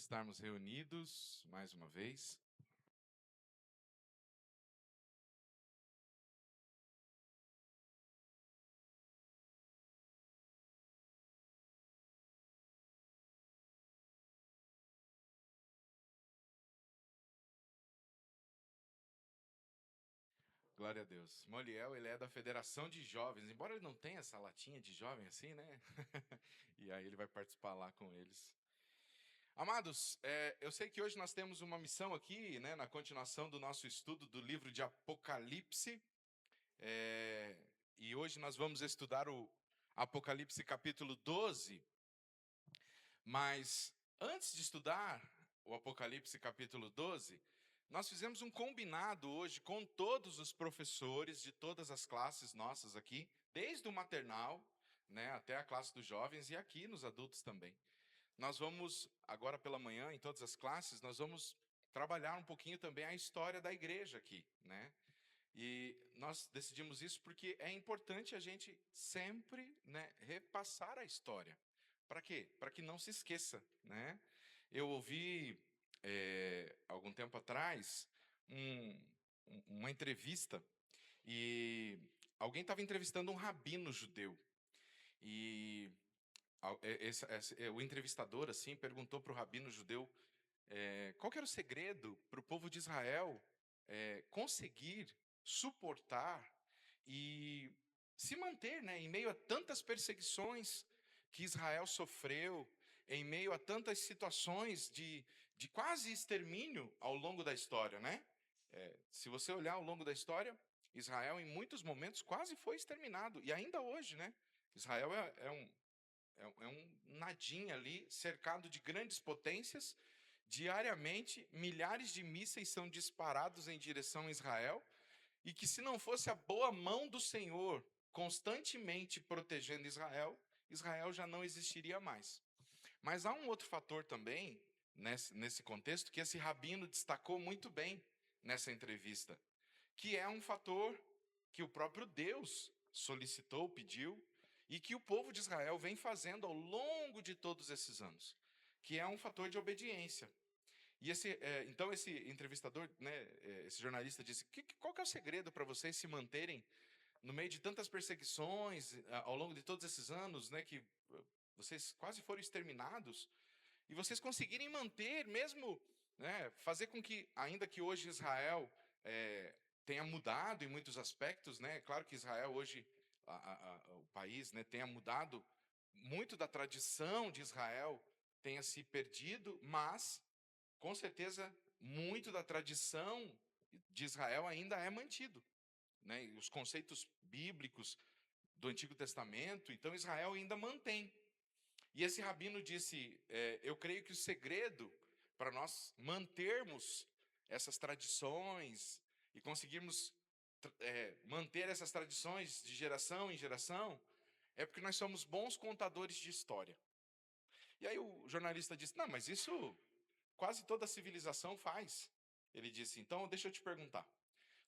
estarmos reunidos mais uma vez. Glória a Deus. Moliel, ele é da Federação de Jovens, embora ele não tenha essa latinha de jovem assim, né? E aí ele vai participar lá com eles. Amados, eu sei que hoje nós temos uma missão aqui, né, na continuação do nosso estudo do livro de Apocalipse. E hoje nós vamos estudar o Apocalipse capítulo 12. Mas antes de estudar o Apocalipse capítulo 12, nós fizemos um combinado hoje com todos os professores de todas as classes nossas aqui, desde o maternal, né, até a classe dos jovens e aqui nos adultos também. Nós vamos, agora pela manhã, em todas as classes, nós vamos trabalhar um pouquinho também a história da igreja aqui, né? E nós decidimos isso porque é importante a gente sempre, né, repassar a história. Para quê? Para que não se esqueça, né? Eu ouvi, algum tempo atrás, uma entrevista e alguém estava entrevistando um rabino judeu. E o entrevistador assim perguntou para o rabino judeu qual que era o segredo para o povo de Israel conseguir suportar e se manter, né, em meio a tantas perseguições que Israel sofreu, em meio a tantas situações de quase extermínio ao longo da história, né? Se você olhar ao longo da história, Israel em muitos momentos quase foi exterminado, e ainda hoje, né? Israel é um nadinha ali, cercado de grandes potências. Diariamente, milhares de mísseis são disparados em direção a Israel, e que se não fosse a boa mão do Senhor constantemente protegendo Israel, Israel já não existiria mais. Mas há um outro fator também, nesse contexto, que esse rabino destacou muito bem nessa entrevista, que é um fator que o próprio Deus solicitou, pediu, e que o povo de Israel vem fazendo ao longo de todos esses anos, que é um fator de obediência. E então esse entrevistador, né, esse jornalista disse: qual que é o segredo para vocês se manterem no meio de tantas perseguições ao longo de todos esses anos, né, que vocês quase foram exterminados, e vocês conseguirem manter mesmo, né, fazer com que, ainda que hoje Israel tenha mudado em muitos aspectos, né, claro que Israel hoje, o país, né, tenha mudado, muito da tradição de Israel tenha se perdido, mas com certeza, muito da tradição de Israel ainda é mantido, né? E os conceitos bíblicos do Antigo Testamento, então Israel ainda mantém. E esse rabino disse: eu creio que o segredo para nós mantermos essas tradições e conseguirmos manter essas tradições de geração em geração é porque nós somos bons contadores de história. E aí o jornalista disse: não, mas isso quase toda a civilização faz. Ele disse: então, deixa eu te perguntar.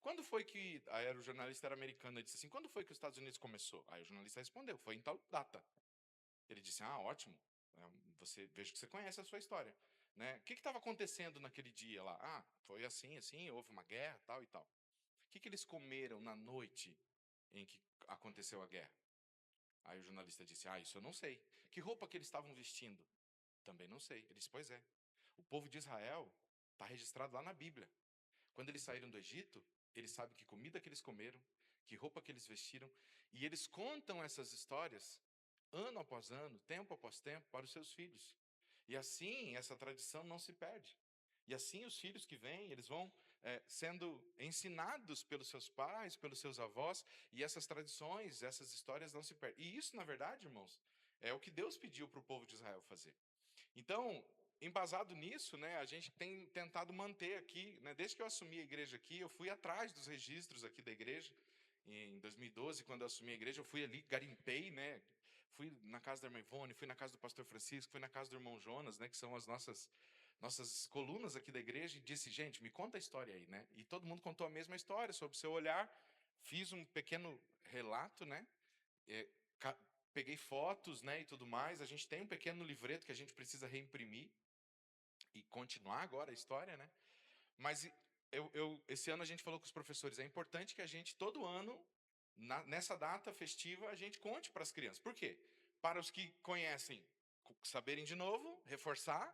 Quando foi que... Aí o jornalista era americano, ele disse assim: quando foi que os Estados Unidos começou? Aí o jornalista respondeu: foi em tal data. Ele disse: ah, ótimo. Vejo que você conhece a sua história. Né? O que estava acontecendo naquele dia lá? Ah, foi assim, assim, houve uma guerra, tal e tal. O que eles comeram na noite em que aconteceu a guerra? Aí o jornalista disse: ah, isso eu não sei. Que roupa que eles estavam vestindo? Também não sei. Ele disse: pois é. O povo de Israel está registrado lá na Bíblia. Quando eles saíram do Egito, eles sabem que comida que eles comeram, que roupa que eles vestiram, e eles contam essas histórias ano após ano, tempo após tempo, para os seus filhos. E assim, essa tradição não se perde. E assim, os filhos que vêm, eles vão sendo ensinados pelos seus pais, pelos seus avós, e essas tradições, essas histórias não se perdem. E isso, na verdade, irmãos, é o que Deus pediu para o povo de Israel fazer. Então, embasado nisso, né, a gente tem tentado manter aqui, né, desde que eu assumi a igreja aqui, eu fui atrás dos registros aqui da igreja. Em 2012, quando eu assumi a igreja, eu fui ali, garimpei, né, fui na casa da irmã Ivone, fui na casa do pastor Francisco, fui na casa do irmão Jonas, né, que são as nossas colunas aqui da igreja, e disse: gente, me conta a história aí, né? E todo mundo contou a mesma história, sob o seu olhar. Fiz um pequeno relato, né? É, peguei fotos, né, e tudo mais. A gente tem um pequeno livreto que a gente precisa reimprimir. continuar agora a história, né? Mas esse ano a gente falou com os professores, é importante que a gente, todo ano, nessa data festiva, a gente conte para as crianças. Por quê? Para os que conhecem, saberem de novo, reforçar.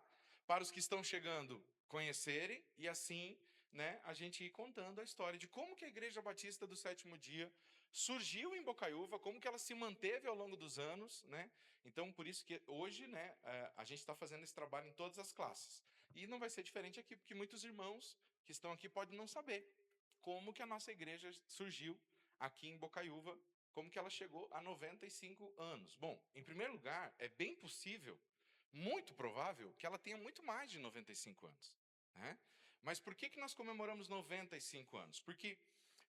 Para os que estão chegando, conhecerem. E assim, né, a gente ir contando a história de como que a Igreja Batista do Sétimo Dia surgiu em Bocaiúva, como que ela se manteve ao longo dos anos, né? Então, por isso que hoje, né, a gente está fazendo esse trabalho em todas as classes. E não vai ser diferente aqui, porque muitos irmãos que estão aqui podem não saber como que a nossa igreja surgiu aqui em Bocaiúva, como que ela chegou a 95 anos. Bom, em primeiro lugar, é bem possível, muito provável, que ela tenha muito mais de 95 anos. Né? Mas por que nós comemoramos 95 anos? Porque,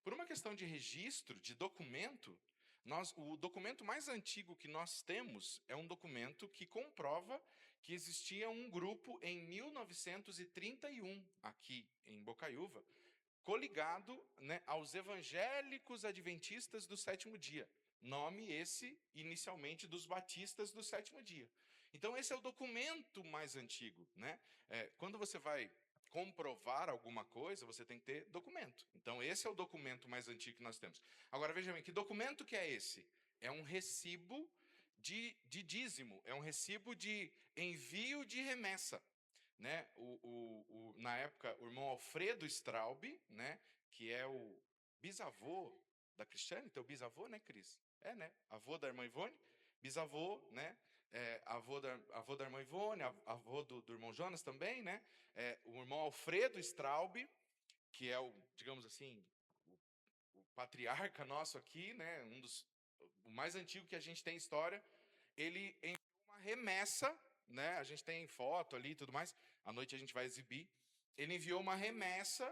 por uma questão de registro, de documento, o documento mais antigo que nós temos é um documento que comprova que existia um grupo em 1931, aqui em Bocaiúva, coligado, né, aos evangélicos adventistas do sétimo dia. Nome esse, inicialmente, dos batistas do sétimo dia. Então, esse é o documento mais antigo. Né? Quando você vai comprovar alguma coisa, você tem que ter documento. Então, esse é o documento mais antigo que nós temos. Agora, veja bem, que documento que é esse? É um recibo de dízimo, é um recibo de envio de remessa. Né? Na época, o irmão Alfredo Straub, né? Que é o bisavô da Cristiane, teu bisavô, né, Cris? É, né? Avô da irmã Ivone, bisavô, né? Avô da irmã Ivone, avô do irmão Jonas também, né? O irmão Alfredo Straub, que é digamos assim, o patriarca nosso aqui, né? O mais antigo que a gente tem em história, ele enviou uma remessa, né? A gente tem foto ali e tudo mais. À noite a gente vai exibir. Ele enviou uma remessa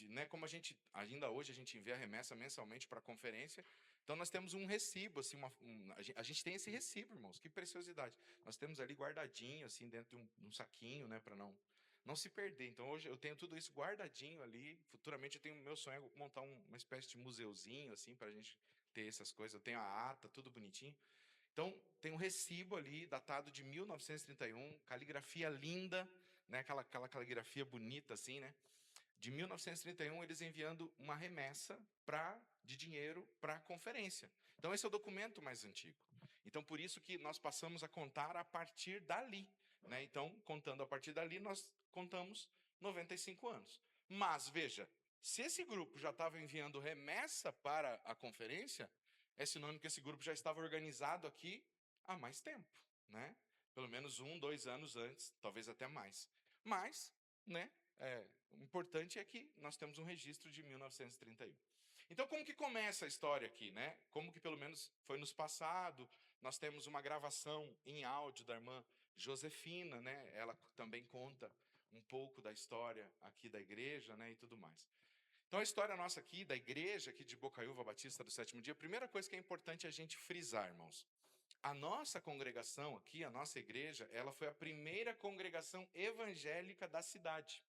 né? Como ainda hoje a gente envia remessa mensalmente para a conferência. Então nós temos um recibo, assim, a gente tem esse recibo, irmãos. Que preciosidade. Nós temos ali guardadinho, assim, dentro de um saquinho, né? Para não se perder. Então hoje eu tenho tudo isso guardadinho ali. Futuramente eu tenho meu sonho é montar uma espécie de museuzinho, assim, para a gente ter essas coisas. Eu tenho a ata, tudo bonitinho. Então, tem um recibo ali, datado de 1931, caligrafia linda, né? Aquela caligrafia bonita assim, né? De 1931, eles enviando uma remessa de dinheiro para a conferência. Então, esse é o documento mais antigo. Então, por isso que nós passamos a contar a partir dali. Né? Então, contando a partir dali, nós contamos 95 anos. Mas, veja, se esse grupo já estava enviando remessa para a conferência, é sinônimo que esse grupo já estava organizado aqui há mais tempo. Né? Pelo menos 1, 2 anos antes, talvez até mais. Mas, né? O importante é que nós temos um registro de 1931. Então, como que começa a história aqui, né? Como que pelo menos foi nos passado, nós temos uma gravação em áudio da irmã Josefina, né? Ela também conta um pouco da história aqui da igreja, né, e tudo mais. Então, a história nossa aqui, da igreja aqui de Bocaiúva Batista do Sétimo Dia, a primeira coisa que é importante a gente frisar, irmãos. A nossa congregação aqui, a nossa igreja, ela foi a primeira congregação evangélica da cidade.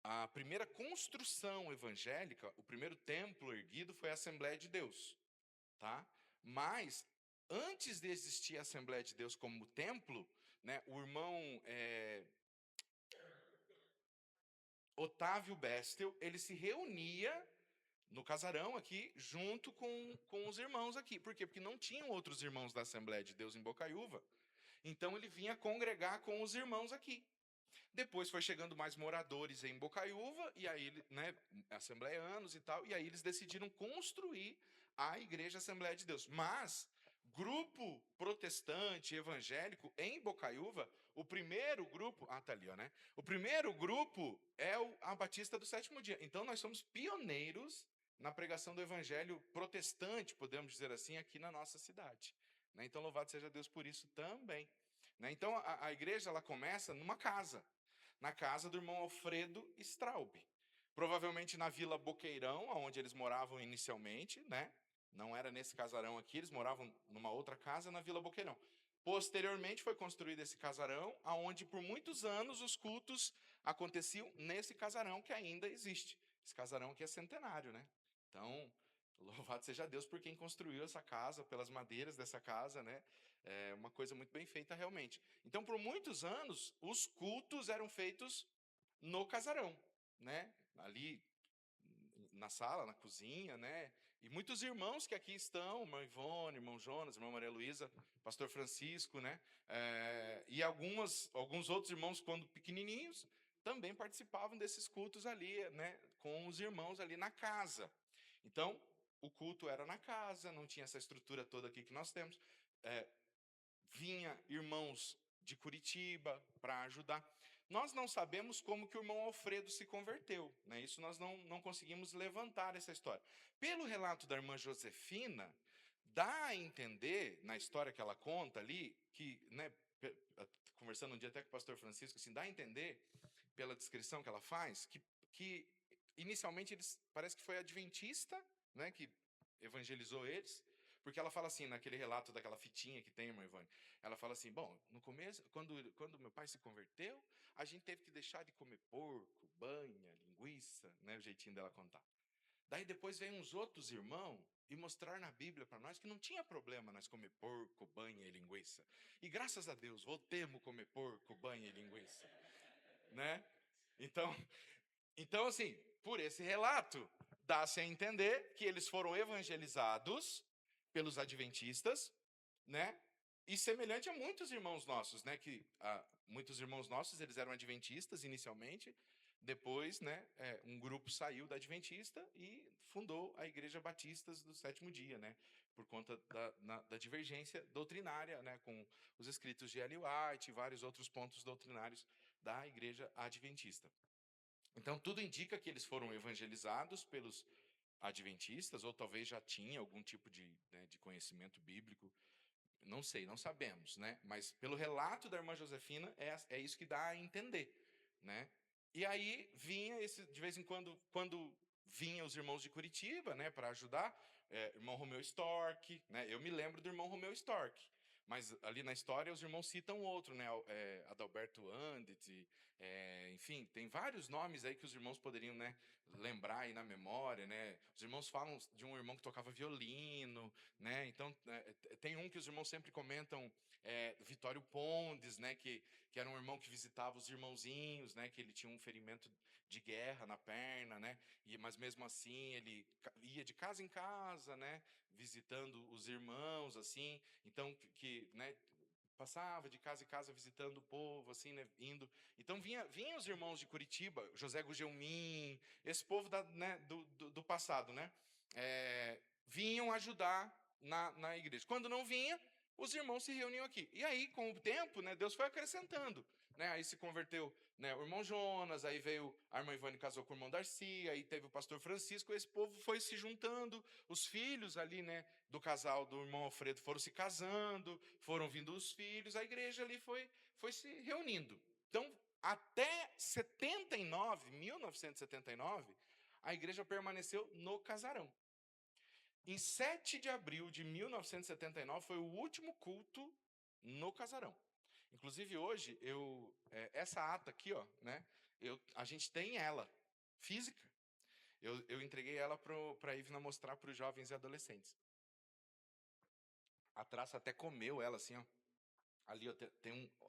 A primeira construção evangélica, o primeiro templo erguido foi a Assembleia de Deus, tá? Mas antes de existir a Assembleia de Deus como templo, né, o irmão Otávio Bestel, ele se reunia no casarão aqui, junto com os irmãos aqui. Por quê? Porque não tinham outros irmãos da Assembleia de Deus em Bocaiúva. Então ele vinha congregar com os irmãos aqui. Depois foi chegando mais moradores em Bocaiúva, e aí, né, assembleianos e tal, e aí eles decidiram construir a Igreja Assembleia de Deus. Mas, grupo protestante, evangélico, em Bocaiúva, o primeiro grupo... Ah, tá ali, ó, né? O primeiro grupo é a Batista do Sétimo Dia. Então, nós somos pioneiros na pregação do evangelho protestante, podemos dizer assim, aqui na nossa cidade. Né? Então, louvado seja Deus por isso também. Né? Então, a igreja ela começa numa casa, na casa do irmão Alfredo Straub. Provavelmente na Vila Boqueirão, onde eles moravam inicialmente, né? Não era nesse casarão aqui, eles moravam numa outra casa na Vila Boqueirão. Posteriormente foi construído esse casarão, onde por muitos anos os cultos aconteciam nesse casarão que ainda existe. Esse casarão aqui é centenário, né? Então, louvado seja Deus por quem construiu essa casa, pelas madeiras dessa casa, né? É uma coisa muito bem feita realmente. Então, por muitos anos, os cultos eram feitos no casarão, né? Ali na sala, na cozinha, né? E muitos irmãos que aqui estão, irmã Ivone, irmão Jonas, irmã Maria Luísa, pastor Francisco, né? E alguns outros irmãos, quando pequenininhos, também participavam desses cultos ali, né? Com os irmãos ali na casa. Então, o culto era na casa, não tinha essa estrutura toda aqui que nós temos. Vinha irmãos de Curitiba para ajudar. Nós não sabemos como que o irmão Alfredo se converteu, né? Isso nós não conseguimos levantar essa história. Pelo relato da irmã Josefina, dá a entender, na história que ela conta ali, que, né, conversando um dia até com o pastor Francisco, assim, dá a entender, pela descrição que ela faz, que inicialmente eles, parece que foi adventista, né, que evangelizou eles, porque ela fala assim, naquele relato daquela fitinha que tem, irmã Ivone, ela fala assim, bom, no começo, quando meu pai se converteu, a gente teve que deixar de comer porco, banha, linguiça, né, o jeitinho dela contar. Daí depois vem uns outros irmãos e mostrar na Bíblia para nós que não tinha problema nós comer porco, banha e linguiça. E graças a Deus, voltemos comer porco, banha e linguiça, né? Então assim, por esse relato, dá-se a entender que eles foram evangelizados pelos adventistas, né? E semelhante a muitos irmãos nossos, né? Que muitos irmãos nossos eles eram adventistas inicialmente, depois, né? Um grupo saiu da adventista e fundou a Igreja Batistas do Sétimo Dia, né? Por conta da divergência doutrinária, né? Com os escritos de Ellen White e vários outros pontos doutrinários da Igreja Adventista. Então tudo indica que eles foram evangelizados pelos adventistas, ou talvez já tinha algum tipo de conhecimento bíblico. Não sei, não sabemos, né? Mas pelo relato da irmã Josefina, é isso que dá a entender, né? E aí vinha de vez em quando vinha os irmãos de Curitiba, né, para ajudar, irmão Romeu Storck, né? Eu me lembro do irmão Romeu Storck, mas ali na história os irmãos citam outro, né? Adalberto Andit, enfim, tem vários nomes aí que os irmãos poderiam, né, lembrar aí na memória, né? Os irmãos falam de um irmão que tocava violino, né? Então tem um que os irmãos sempre comentam, Vitório Pondes, né? Que era um irmão que visitava os irmãozinhos, né? Que ele tinha um ferimento de guerra na perna, né? Mas mesmo assim ele ia de casa em casa, né? Visitando os irmãos, assim. Então né? Passava de casa em casa visitando o povo, assim, né, indo. Então vinha os irmãos de Curitiba, José Gugelmin, esse povo né, do passado, né? Vinham ajudar na igreja. Quando não vinha, os irmãos se reuniam aqui. E aí, com o tempo, né, Deus foi acrescentando. Né? Aí se converteu, né, o irmão Jonas, aí veio a irmã Ivane, casou com o irmão Darcy, aí teve o pastor Francisco, esse povo foi se juntando, os filhos ali, né, do casal do irmão Alfredo foram se casando, foram vindo os filhos, a igreja ali foi se reunindo. Então, até 1979, a igreja permaneceu no casarão. Em 7 de abril de 1979 foi o último culto no casarão. Inclusive hoje essa ata aqui, ó, né? A gente tem ela física. Eu entreguei ela para a Ivna mostrar para os jovens e adolescentes. A traça até comeu ela assim, ó. Ali ó,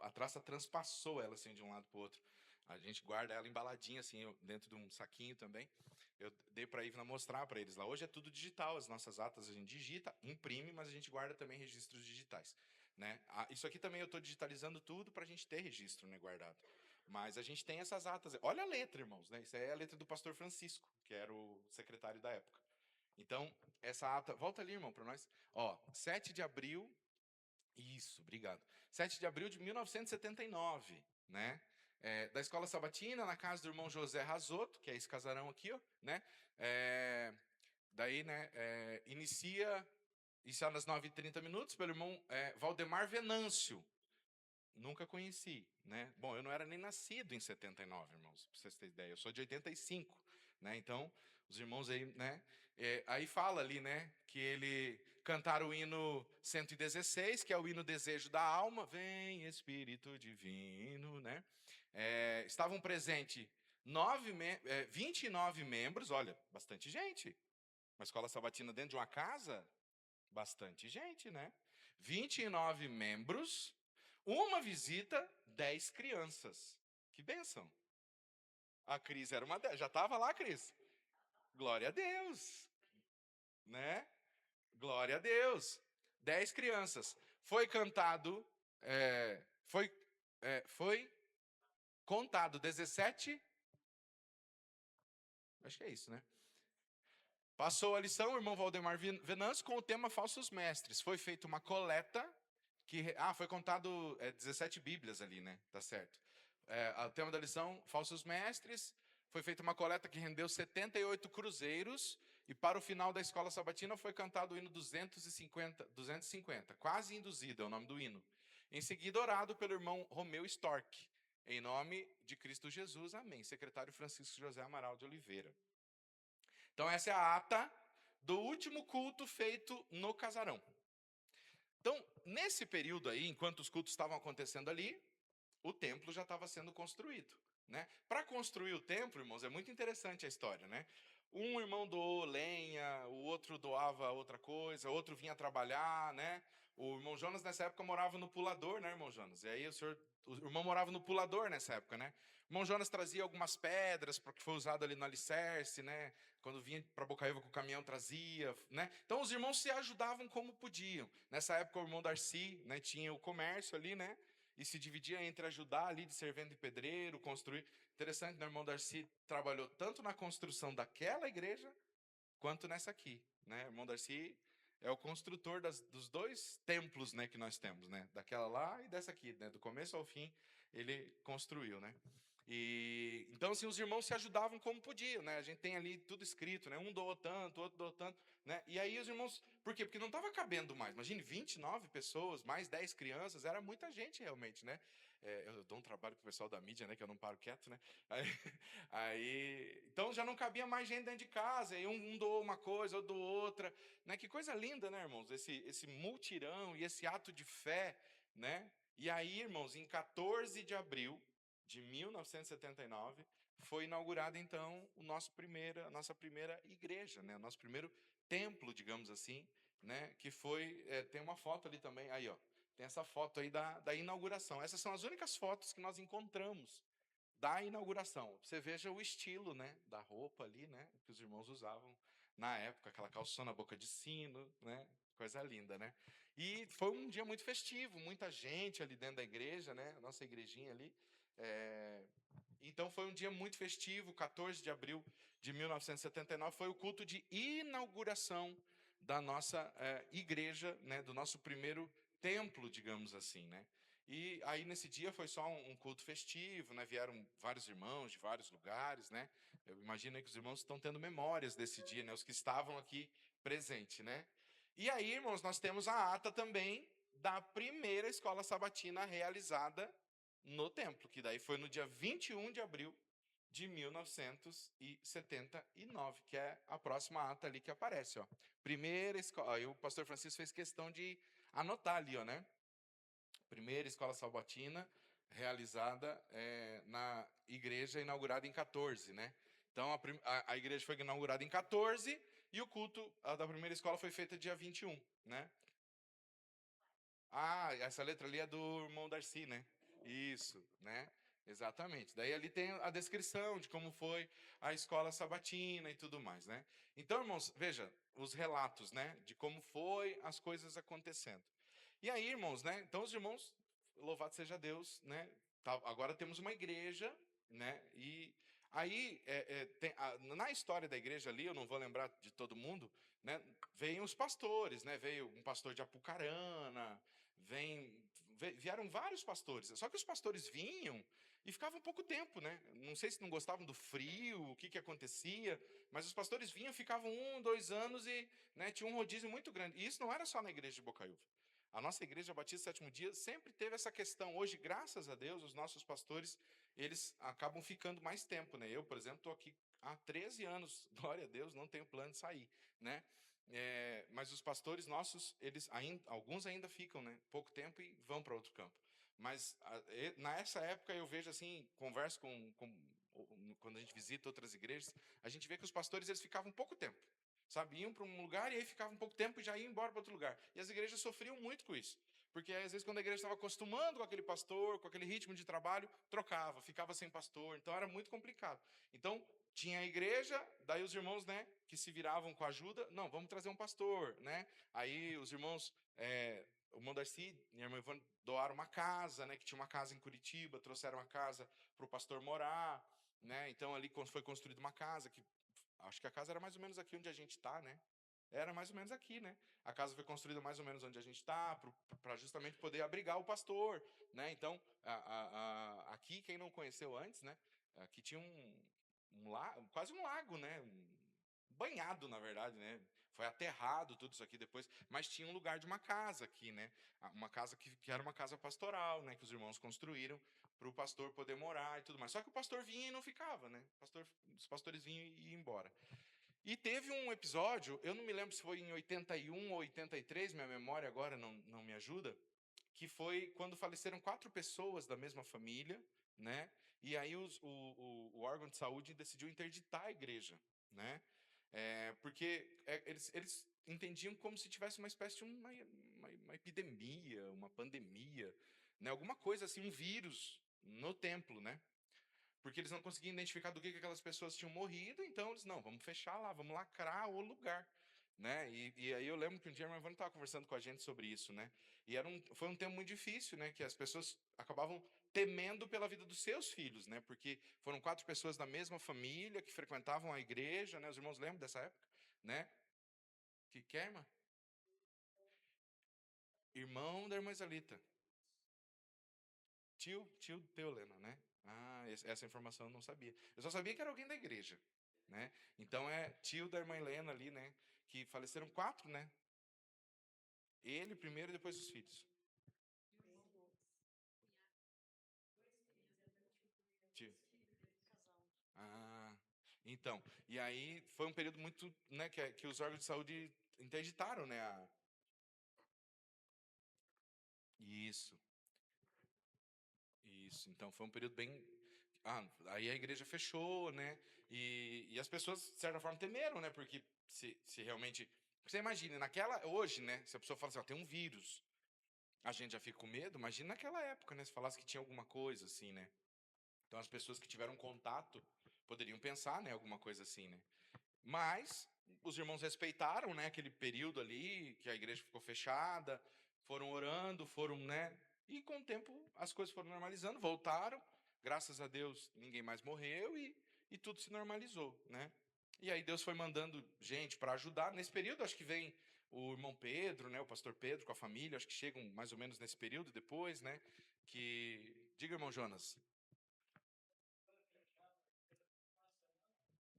a traça transpassou ela assim de um lado para o outro. A gente guarda ela embaladinha assim dentro de um saquinho também. Eu dei para a Ivna mostrar para eles lá. Hoje é tudo digital, as nossas atas a gente digita, imprime, mas a gente guarda também registros digitais, né? Isso aqui também eu estou digitalizando tudo para a gente ter registro, né, guardado. Mas a gente tem essas atas. Olha a letra, irmãos, né? Isso é a letra do pastor Francisco, que era o secretário da época. Então, essa ata, volta ali, irmão, para nós. Ó, 7 de abril, isso, obrigado. 7 de abril de 1979, né? Da Escola Sabatina, na casa do irmão José Razotto, que é esse casarão aqui, ó, né? Daí, né, inicia às 9h30, pelo irmão Valdemar Venâncio. Nunca conheci, né? Bom, eu não era nem nascido em 79, irmãos, para vocês terem ideia. Eu sou de 85, né? Então, os irmãos aí, né? Aí fala ali, né? Que ele cantaram o hino 116, que é o hino Desejo da Alma. Vem, Espírito Divino, né? Estavam presentes 29 membros, olha, bastante gente. Uma escola sabatina dentro de uma casa, bastante gente, né? 29 membros, uma visita, 10 crianças. Que bênção. A Cris era uma delas. Já estava lá, Cris? Glória a Deus. Né? Glória a Deus. 10 crianças. Foi cantado, foi contado 17. Acho que é isso, né? Passou a lição, o irmão Valdemar Venâncio, com o tema Falsos Mestres. Foi feita uma coleta, foi contado 17 Bíblias ali, né? Tá certo. O tema da lição, Falsos Mestres. Foi feita uma coleta que rendeu 78 cruzeiros. E para o final da escola sabatina foi cantado o hino 250, quase induzido, é o nome do hino. Em seguida, orado pelo irmão Romeu Storck. Em nome de Cristo Jesus, amém. Secretário Francisco José Amaral de Oliveira. Então, essa é a ata do último culto feito no casarão. Então, nesse período aí, enquanto os cultos estavam acontecendo ali, o templo já estava sendo construído, né? Para construir o templo, irmãos, é muito interessante a história, né? Um irmão doou lenha, o outro doava outra coisa, outro vinha trabalhar, né? O irmão Jonas, nessa época, morava no Pulador, né, irmão Jonas? E aí o irmão morava no Pulador nessa época, né? O irmão Jonas trazia algumas pedras, porque foi usado ali no alicerce, né? Quando vinha para Bocaiúva com o caminhão, trazia, né? Então, os irmãos se ajudavam como podiam. Nessa época, o irmão Darcy, né, tinha o comércio ali, né? E se dividia entre ajudar ali de servente de pedreiro, construir. Interessante, né? O irmão Darcy trabalhou tanto na construção daquela igreja, quanto nessa aqui, né? O irmão Darcy é o construtor dos dois templos, né, que nós temos, né? Daquela lá e dessa aqui, né? Do começo ao fim, ele construiu, né? E então, assim, os irmãos se ajudavam como podiam, né? A gente tem ali tudo escrito, né? Um doou tanto, outro doou tanto, né? E aí os irmãos, por quê? Porque não estava cabendo mais. Imagine 29 pessoas, mais 10 crianças, era muita gente realmente, né? Eu dou um trabalho pro pessoal da mídia, né? Que eu não paro quieto, né? Então já não cabia mais gente dentro de casa, e um doou uma coisa, outro doou outra, né? Que coisa linda, né, irmãos? Esse multirão e esse ato de fé, né? E aí, irmãos, em 14 de abril de 1979, foi inaugurada então a nossa primeira igreja, né? O nosso primeiro templo, digamos assim, né? Que foi, tem uma foto ali também, aí ó, tem essa foto aí da inauguração. Essas são as únicas fotos que nós encontramos da inauguração. Você veja o estilo, né, da roupa ali, né, que os irmãos usavam na época, aquela calçona boca de sino, né? Coisa linda, né? E foi um dia muito festivo, muita gente ali dentro da igreja, né? A nossa igrejinha ali. Então foi um dia muito festivo, 14 de abril de 1979, foi o culto de inauguração da nossa igreja, né? Do nosso primeiro templo, digamos assim, né? E aí nesse dia foi só um culto festivo, né? Vieram vários irmãos de vários lugares, né? Eu imagino que os irmãos estão tendo memórias desse dia, né? Os que estavam aqui presentes, né? E aí, irmãos, nós temos a ata também da primeira escola sabatina realizada no templo, que daí foi no dia 21 de abril de 1979, que é a próxima ata ali que aparece, ó. Primeira escola, aí o pastor Francisco fez questão de anotar ali, ó, né? Primeira escola sabatina realizada na igreja inaugurada em 14, né? Então a igreja foi inaugurada em 14 e o culto da primeira escola foi feita dia 21, né? Ah, essa letra ali é do irmão Darcy, né? Isso, né? Exatamente. Daí ali tem a descrição de como foi a escola sabatina e tudo mais, né? Então, irmãos, veja os relatos, né? De como foi as coisas acontecendo. E aí, irmãos, né? Então, os irmãos, louvado seja Deus, né? Agora temos uma igreja, né? E aí, na história da igreja ali, eu não vou lembrar de todo mundo, né? Veio os pastores, né? Veio um pastor de Apucarana, vieram vários pastores. Só que os pastores vinham e ficavam pouco tempo, né? Não sei se não gostavam do frio, o que acontecia, mas os pastores vinham, ficavam 1, 2 anos e, né, tinha um rodízio muito grande. E isso não era só na igreja de Bocaiúva. A nossa igreja Batista Sétimo Dia sempre teve essa questão. Hoje, graças a Deus, os nossos pastores, eles acabam ficando mais tempo, né? Eu, por exemplo, estou aqui há 13 anos, glória a Deus, não tenho plano de sair, né? Mas os pastores nossos, alguns ainda ficam, né? Pouco tempo e vão para outro campo. Mas nessa época eu vejo assim, converso quando a gente visita outras igrejas, a gente vê que os pastores eles ficavam pouco tempo. sabe? Iam para um lugar e aí ficavam um pouco tempo e já iam embora para outro lugar. E as igrejas sofriam muito com isso. Porque às vezes quando a igreja estava acostumando com aquele pastor, com aquele ritmo de trabalho, trocava, ficava sem pastor, então era muito complicado. Então, tinha a igreja, daí os irmãos, né, que se viravam com a ajuda, não, vamos trazer um pastor, né? Aí os irmãos, o irmão Darcy e a irmã Ivone doaram uma casa, né, que tinha uma casa em Curitiba, trouxeram a casa para o pastor morar, né? Então ali foi construída uma casa que acho que a casa era mais ou menos aqui onde a gente está, né? Era mais ou menos aqui, né? A casa foi construída mais ou menos onde a gente está, para justamente poder abrigar o pastor, né? Então, aqui, quem não conheceu antes, né? Aqui tinha um lago, quase um lago, né? Banhado, na verdade, né? Foi aterrado tudo isso aqui depois, mas tinha um lugar de uma casa aqui, né? Uma casa que era uma casa pastoral, né? Que os irmãos construíram para o pastor poder morar e tudo mais. Só que o pastor vinha e não ficava, né? Os pastores vinham e iam embora. E teve um episódio, eu não me lembro se foi em 81 ou 83, minha memória agora não me ajuda, que foi quando faleceram 4 pessoas da mesma família, né? E aí o órgão de saúde decidiu interditar a igreja, né? Porque eles entendiam como se tivesse uma espécie de uma epidemia, uma pandemia, né? Alguma coisa assim, um vírus no templo, né? Porque eles não conseguiam identificar do que aquelas pessoas tinham morrido, então eles, não, vamos fechar lá, vamos lacrar o lugar. Né? E aí eu lembro que um dia a minha irmã estava conversando com a gente sobre isso, né? E foi um tempo muito difícil, né? Que as pessoas acabavam temendo pela vida dos seus filhos, né? Porque foram 4 pessoas da mesma família que frequentavam a igreja, né? Os irmãos lembram dessa época, né? Que é, irmã? Irmão da irmã Isalita. Tio Teolena, né? Ah, essa informação eu não sabia. Eu só sabia que era alguém da igreja, né? Então é tio da irmã Helena ali, né? Que faleceram 4, né? Ele primeiro e depois os filhos. Tio. Ah, então. E aí foi um período muito, né? Que os órgãos de saúde interditaram, né? Isso, isso. Então foi um período bem. Aí a igreja fechou, né? E as pessoas, de certa forma, temeram, né? Porque se realmente. Você imagina, hoje, né? Se a pessoa fala assim, ó, tem um vírus, a gente já fica com medo. Imagina naquela época, né? Se falasse que tinha alguma coisa assim, né? Então as pessoas que tiveram contato poderiam pensar, né? Alguma coisa assim, né? Mas os irmãos respeitaram, né? Aquele período ali que a igreja ficou fechada, foram orando, foram, né? E com o tempo as coisas foram normalizando, voltaram. Graças a Deus ninguém mais morreu e tudo se normalizou, né? E aí Deus foi mandando gente para ajudar. Nesse período, acho que vem o irmão Pedro, né? O pastor Pedro com a família, acho que chegam mais ou menos nesse período depois, né? Diga, irmão Jonas,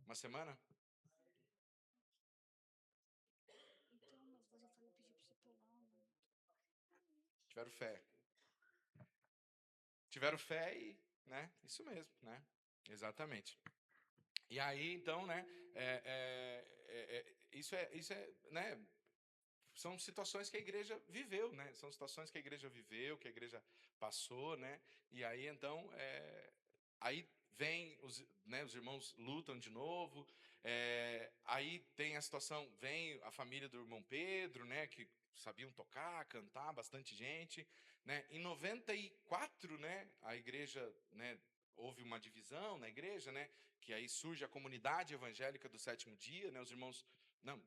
uma semana? Então, mas você falou, pedir pra você pular, né? Tiveram fé. Tiveram fé e, né? Isso mesmo, né? Exatamente. E aí, então, né? Isso é, né? São situações que a igreja viveu, né? São situações que a igreja viveu, que a igreja passou, né? E aí, então, aí vem né, os irmãos lutam de novo. Aí tem a situação, vem a família do irmão Pedro, né? Que sabiam tocar, cantar, bastante gente, né? Em 94, né? A igreja, né? Houve uma divisão na igreja, né? Que aí surge a comunidade evangélica do sétimo dia, né? Os irmãos, não,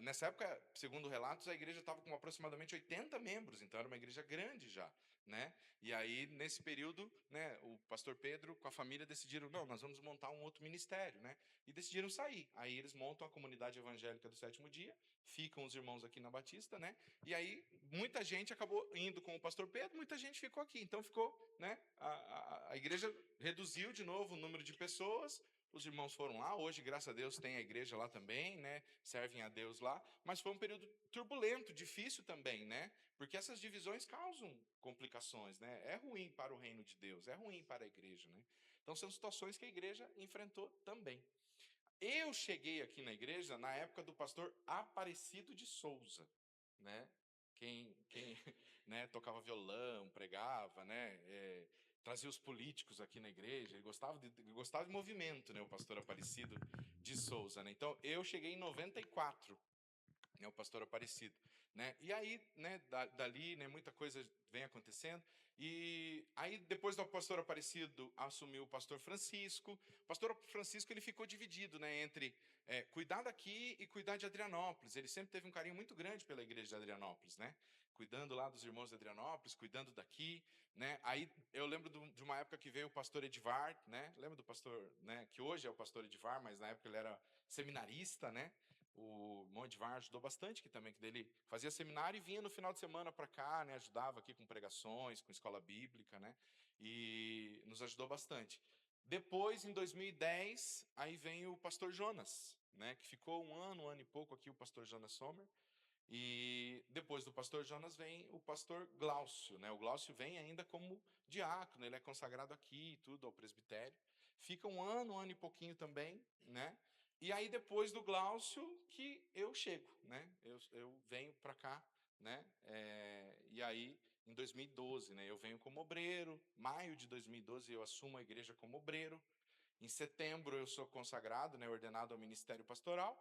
nessa época, segundo relatos, a igreja estava com aproximadamente 80 membros, então era uma igreja grande já, né? E aí, nesse período, né, o pastor Pedro com a família decidiram, não, nós vamos montar um outro ministério, né? E decidiram sair. Aí eles montam a comunidade evangélica do sétimo dia, ficam os irmãos aqui na Batista, né? E aí muita gente acabou indo com o pastor Pedro, muita gente ficou aqui. Então ficou, né? A igreja reduziu de novo o número de pessoas. Os irmãos foram lá, hoje, graças a Deus, tem a igreja lá também, né? Servem a Deus lá, mas foi um período turbulento, difícil também, né? Porque essas divisões causam complicações, né? É ruim para o reino de Deus, é ruim para a igreja, né? Então são situações que a igreja enfrentou também. Eu cheguei aqui na igreja na época do pastor Aparecido de Souza, né? Quem né, tocava violão, pregava, né? trazia os políticos aqui na igreja, ele gostava de movimento, né, o pastor Aparecido de Souza, né? Então, eu cheguei em 94, né, o pastor Aparecido, né? E aí, né, dali, né, muita coisa vem acontecendo. E aí, depois do pastor Aparecido, assumiu o pastor Francisco. O pastor Francisco, ele ficou dividido, né, entre cuidar daqui e cuidar de Adrianópolis. Ele sempre teve um carinho muito grande pela igreja de Adrianópolis, né? Cuidando lá dos irmãos de Adrianópolis, cuidando daqui, né? Aí eu lembro de uma época que veio o pastor Edivar, né? Lembra do pastor, né? Que hoje é o pastor Edivar, mas na época ele era seminarista, né? O irmão Edivar ajudou bastante, que também que dele fazia seminário e vinha no final de semana para cá, né? Ajudava aqui com pregações, com escola bíblica, né? E nos ajudou bastante. Depois, em 2010, aí vem o pastor Jonas, né? Que ficou um ano e pouco aqui, o pastor Jonas Sommer. E depois do pastor Jonas vem o pastor Glaucio, né? O Glaucio vem ainda como diácono, ele é consagrado aqui e tudo ao presbitério. Fica um ano e pouquinho também, né? E aí depois do Glaucio que eu chego, né? Eu venho para cá, né? E aí em 2012, né? Eu venho como obreiro. Maio de 2012 eu assumo a igreja como obreiro. Em setembro eu sou consagrado, né? Ordenado ao ministério pastoral.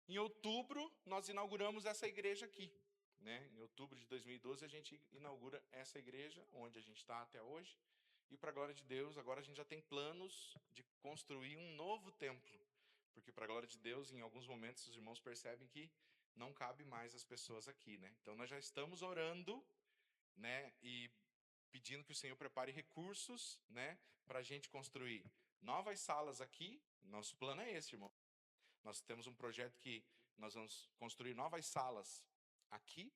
Em outubro, nós inauguramos essa igreja aqui. Né? Em outubro de 2012, a gente inaugura essa igreja, onde a gente está até hoje. E, para a glória de Deus, agora a gente já tem planos de construir um novo templo. Porque, para a glória de Deus, em alguns momentos, os irmãos percebem que não cabe mais as pessoas aqui. Né? Então, nós já estamos orando, né? E pedindo que o Senhor prepare recursos, né? Para a gente construir novas salas aqui. Nosso plano é esse, irmão. Nós temos um projeto que nós vamos construir novas salas aqui.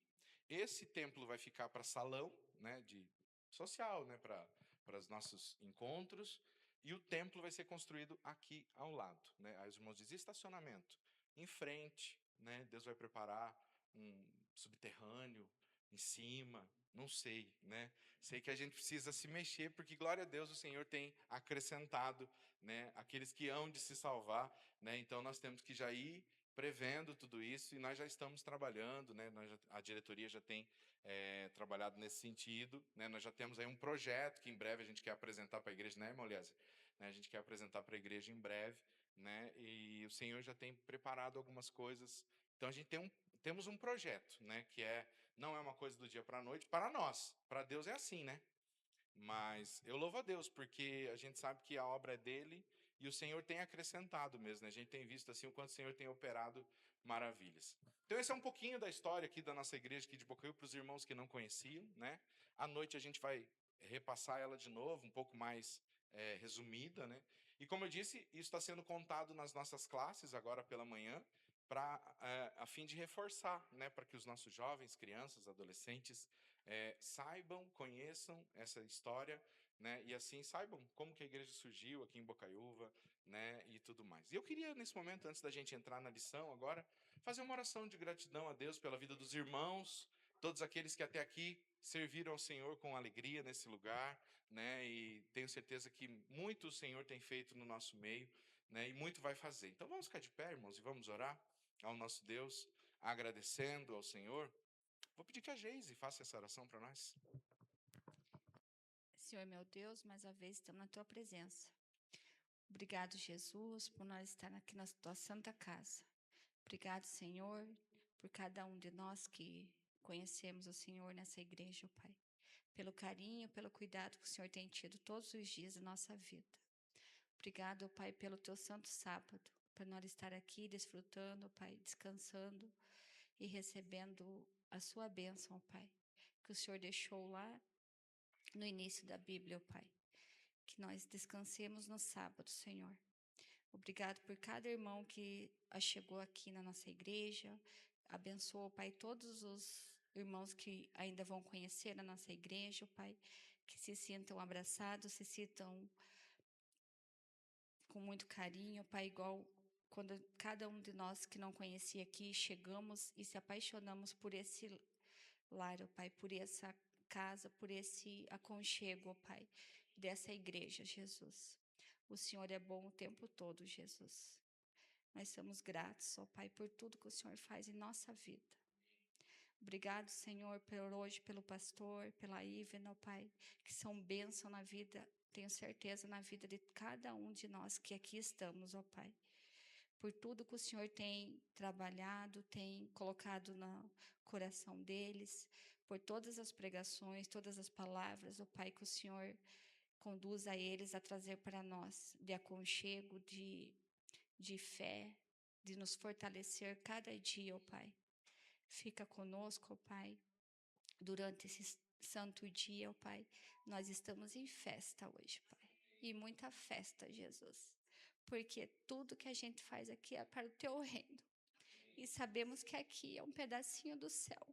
Esse templo vai ficar para salão, né, de social, né, para os nossos encontros. E o templo vai ser construído aqui ao lado, né? Aí os irmãos dizem estacionamento em frente, né? Deus vai preparar um subterrâneo em cima, não sei, né? Sei que a gente precisa se mexer porque glória a Deus o Senhor tem acrescentado, né, aqueles que hão de se salvar, né? Então nós temos que já ir prevendo tudo isso e nós já estamos trabalhando, né? A diretoria já tem trabalhado nesse sentido, né? Nós já temos aí um projeto que em breve a gente quer apresentar para a igreja, né, irmão Eliezer? Né? A gente quer apresentar para a igreja em breve, né? E o Senhor já tem preparado algumas coisas. Então a gente temos um projeto, né? Que não é uma coisa do dia para a noite. Para nós, para Deus é assim, né? Mas eu louvo a Deus, porque a gente sabe que a obra é dele e o Senhor tem acrescentado mesmo, né? A gente tem visto assim o quanto o Senhor tem operado maravilhas. Então esse é um pouquinho da história aqui da nossa igreja aqui de Bocaíba para os irmãos que não conheciam, né? À noite a gente vai repassar ela de novo, um pouco mais resumida, né? E como eu disse, isso está sendo contado nas nossas classes agora pela manhã, a fim de reforçar, né? Para que os nossos jovens, crianças, adolescentes saibam, conheçam essa história, né? E assim saibam como que a igreja surgiu aqui em Bocaiúva, né? E tudo mais. E eu queria, nesse momento, antes da gente entrar na lição agora, fazer uma oração de gratidão a Deus pela vida dos irmãos, todos aqueles que até aqui serviram ao Senhor com alegria nesse lugar, né? E tenho certeza que muito o Senhor tem feito no nosso meio, né? E muito vai fazer. Então vamos ficar de pé, irmãos, e vamos orar ao nosso Deus, agradecendo ao Senhor. Vou pedir que a Geise faça essa oração para nós. Senhor meu Deus, mais uma vez estamos na tua presença. Obrigado, Jesus, por nós estar aqui na tua santa casa. Obrigado, Senhor, por cada um de nós que conhecemos o Senhor nessa igreja, oh Pai. Pelo carinho, pelo cuidado que o Senhor tem tido todos os dias da nossa vida. Obrigado, oh Pai, pelo teu santo sábado, por nós estar aqui desfrutando, oh Pai, descansando e recebendo a sua bênção, oh Pai, que o Senhor deixou lá no início da Bíblia, oh Pai. Que nós descansemos no sábado, Senhor. Obrigado por cada irmão que chegou aqui na nossa igreja. Abençoa, Pai, todos os irmãos que ainda vão conhecer a nossa igreja, Pai, que se sintam abraçados, se sintam com muito carinho, Pai, igual quando cada um de nós que não conhecia aqui chegamos e se apaixonamos por esse lar, Pai, por essa casa, por esse aconchego, Pai, dessa igreja, Jesus. O Senhor é bom o tempo todo, Jesus. Nós somos gratos, ó Pai, por tudo que o Senhor faz em nossa vida. Obrigado, Senhor, por hoje, pelo pastor, pela Ivna, ó Pai, que são bênção na vida, tenho certeza, na vida de cada um de nós que aqui estamos, ó Pai. Por tudo que o Senhor tem trabalhado, tem colocado no coração deles, por todas as pregações, todas as palavras, ó Pai, que o Senhor conduz a eles a trazer para nós de aconchego, de fé, de nos fortalecer cada dia, ó Pai. Fica conosco, ó Pai, durante esse santo dia, ó Pai. Nós estamos em festa hoje, Pai. E muita festa, Jesus. Porque tudo que a gente faz aqui é para o Teu reino. E sabemos que aqui é um pedacinho do céu.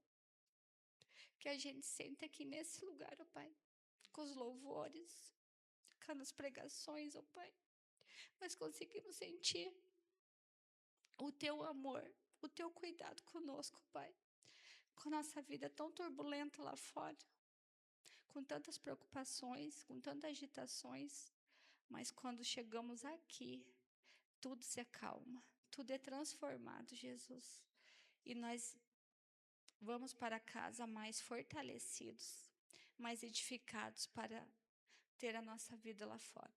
Que a gente senta aqui nesse lugar, ó Pai. Com os louvores, com as pregações, ó Pai. Nós conseguimos sentir o Teu amor, o Teu cuidado conosco, Pai. Com a nossa vida tão turbulenta lá fora, com tantas preocupações, com tantas agitações, mas quando chegamos aqui, tudo se acalma, tudo é transformado, Jesus. E nós vamos para casa mais fortalecidos, mais edificados para ter a nossa vida lá fora.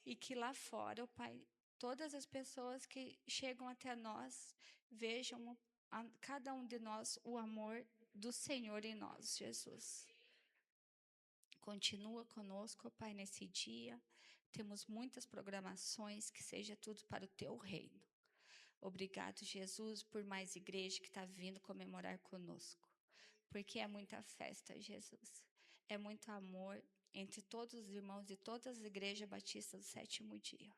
E que lá fora, ó Pai, todas as pessoas que chegam até nós vejam cada um de nós o amor do Senhor em nós, Jesus. Continua conosco, ó Pai, nesse dia. Temos muitas programações, que seja tudo para o Teu reino. Obrigado, Jesus, por mais igreja que está vindo comemorar conosco. Porque é muita festa, Jesus. É muito amor entre todos os irmãos de todas as igrejas batistas do sétimo dia.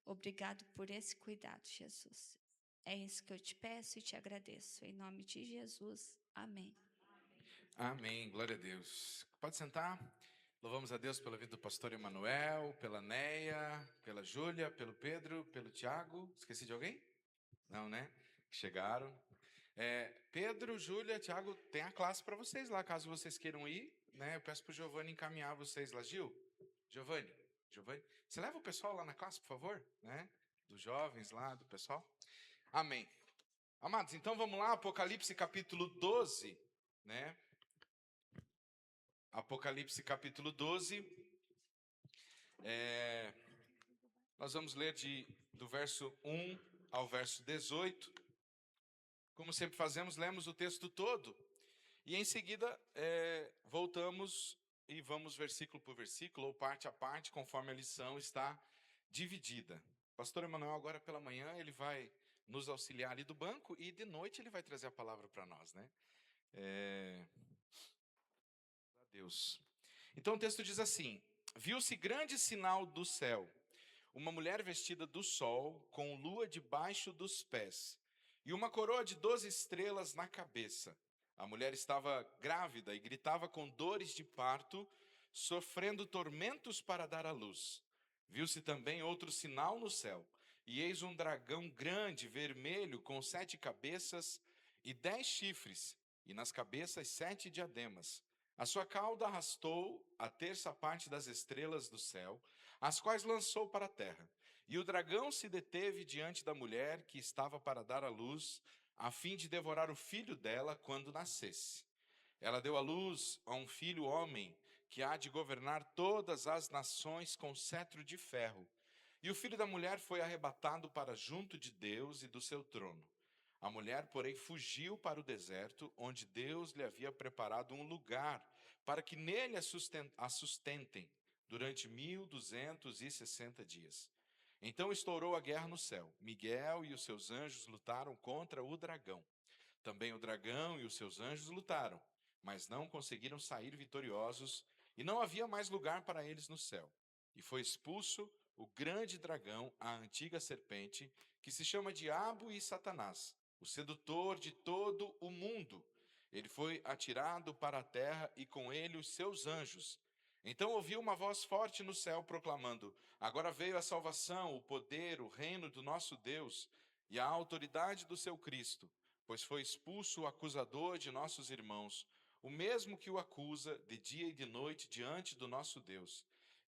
Obrigado por esse cuidado, Jesus. É isso que eu te peço e te agradeço. Em nome de Jesus. Amém. Amém, glória a Deus. Pode sentar. Louvamos a Deus pela vida do pastor Emanuel, pela Neia, pela Júlia, pelo Pedro, pelo Tiago. Esqueci de alguém? Não, né? Chegaram. Pedro, Júlia, Tiago, tem a classe para vocês lá, caso vocês queiram ir, né? Eu peço para o Giovanni encaminhar vocês lá. Gil, Giovanni, você leva o pessoal lá na classe, por favor, né? Dos jovens lá, do pessoal. Amém. Amados, então vamos lá, Apocalipse capítulo 12, né? Apocalipse capítulo 12. Nós vamos ler do verso 1 ao verso 18. Como sempre fazemos, lemos o texto todo. E em seguida, voltamos e vamos versículo por versículo, ou parte a parte, conforme a lição está dividida. Pastor Emanuel, agora pela manhã, ele vai nos auxiliar ali do banco, e de noite ele vai trazer a palavra para nós, né? Deus. Então o texto diz assim: viu-se grande sinal do céu, uma mulher vestida do sol, com lua debaixo dos pés, e uma coroa de 12 estrelas na cabeça. A mulher estava grávida e gritava com dores de parto, sofrendo tormentos para dar à luz. Viu-se também outro sinal no céu, e eis um dragão grande, vermelho, com 7 cabeças e 10 chifres, e nas cabeças 7 diademas. A sua cauda arrastou a terça parte das estrelas do céu, as quais lançou para a terra. E o dragão se deteve diante da mulher que estava para dar à luz, a fim de devorar o filho dela quando nascesse. Ela deu à luz a um filho homem, que há de governar todas as nações com cetro de ferro. E o filho da mulher foi arrebatado para junto de Deus e do seu trono. A mulher, porém, fugiu para o deserto, onde Deus lhe havia preparado um lugar, para que nele a sustentem durante 1260 dias. Então estourou a guerra no céu. Miguel e os seus anjos lutaram contra o dragão. Também o dragão e os seus anjos lutaram, mas não conseguiram sair vitoriosos, e não havia mais lugar para eles no céu. E foi expulso o grande dragão, a antiga serpente, que se chama Diabo e Satanás, o sedutor de todo o mundo. Ele foi atirado para a terra e com ele os seus anjos. Então ouvi uma voz forte no céu proclamando: agora veio a salvação, o poder, o reino do nosso Deus e a autoridade do seu Cristo, pois foi expulso o acusador de nossos irmãos, o mesmo que o acusa de dia e de noite diante do nosso Deus.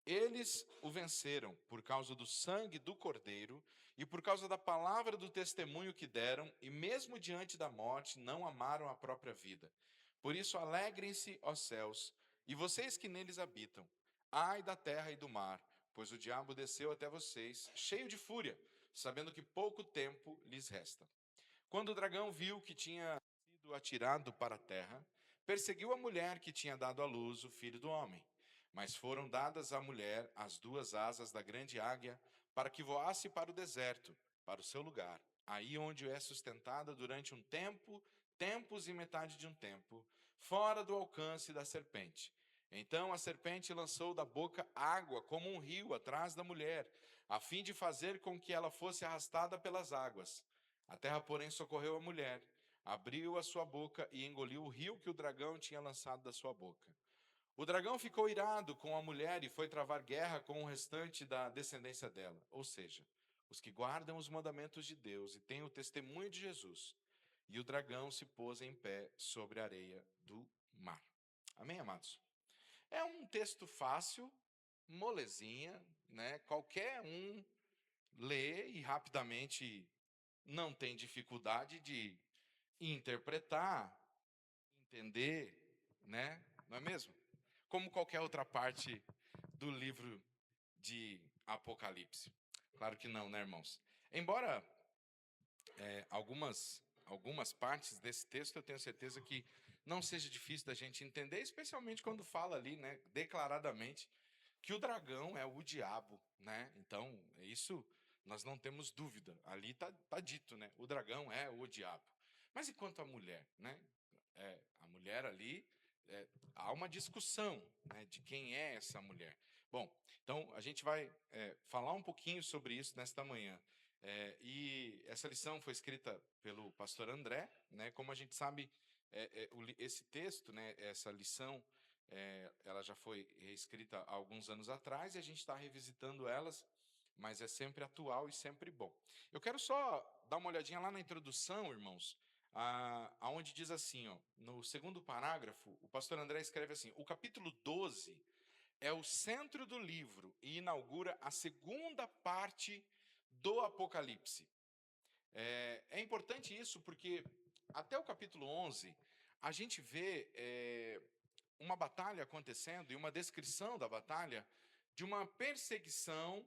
Eles o venceram por causa do sangue do Cordeiro e por causa da palavra do testemunho que deram, e mesmo diante da morte não amaram a própria vida. Por isso alegrem-se, ó céus, e vocês que neles habitam. Ai da terra e do mar, pois o diabo desceu até vocês, cheio de fúria, sabendo que pouco tempo lhes resta. Quando o dragão viu que tinha sido atirado para a terra, perseguiu a mulher que tinha dado à luz o filho do homem. Mas foram dadas à mulher as duas asas da grande águia, para que voasse para o deserto, para o seu lugar, aí onde é sustentada durante um tempo, tempos e metade de um tempo, fora do alcance da serpente. Então a serpente lançou da boca água como um rio atrás da mulher, a fim de fazer com que ela fosse arrastada pelas águas. A terra, porém, socorreu a mulher, abriu a sua boca e engoliu o rio que o dragão tinha lançado da sua boca. O dragão ficou irado com a mulher e foi travar guerra com o restante da descendência dela, ou seja, os que guardam os mandamentos de Deus e têm o testemunho de Jesus. E o dragão se pôs em pé sobre a areia do mar. Amém, amados? É um texto fácil, molezinha, né? Qualquer um lê e rapidamente não tem dificuldade de interpretar, entender, né? Não é mesmo? Como qualquer outra parte do livro de Apocalipse. Claro que não, né, irmãos? Embora algumas partes desse texto eu tenho certeza que não seja difícil da gente entender, especialmente quando fala ali, né, declaradamente, que o dragão é o diabo, né? Então, isso nós não temos dúvida. Ali tá dito, né? O dragão é o diabo. Mas e quanto à mulher, né? A mulher ali, há uma discussão, né, de quem é essa mulher. Bom, então a gente vai falar um pouquinho sobre isso nesta manhã. E essa lição foi escrita pelo pastor André, né? Como a gente sabe, esse texto, né, essa lição, ela já foi reescrita há alguns anos atrás e a gente está revisitando elas, mas é sempre atual e sempre bom. Eu quero só dar uma olhadinha lá na introdução, irmãos, aonde diz assim, ó, no segundo parágrafo, o pastor André escreve assim: o capítulo 12 é o centro do livro e inaugura a segunda parte do Apocalipse. É importante isso porque até o capítulo 11 a gente vê uma batalha acontecendo e uma descrição da batalha de uma perseguição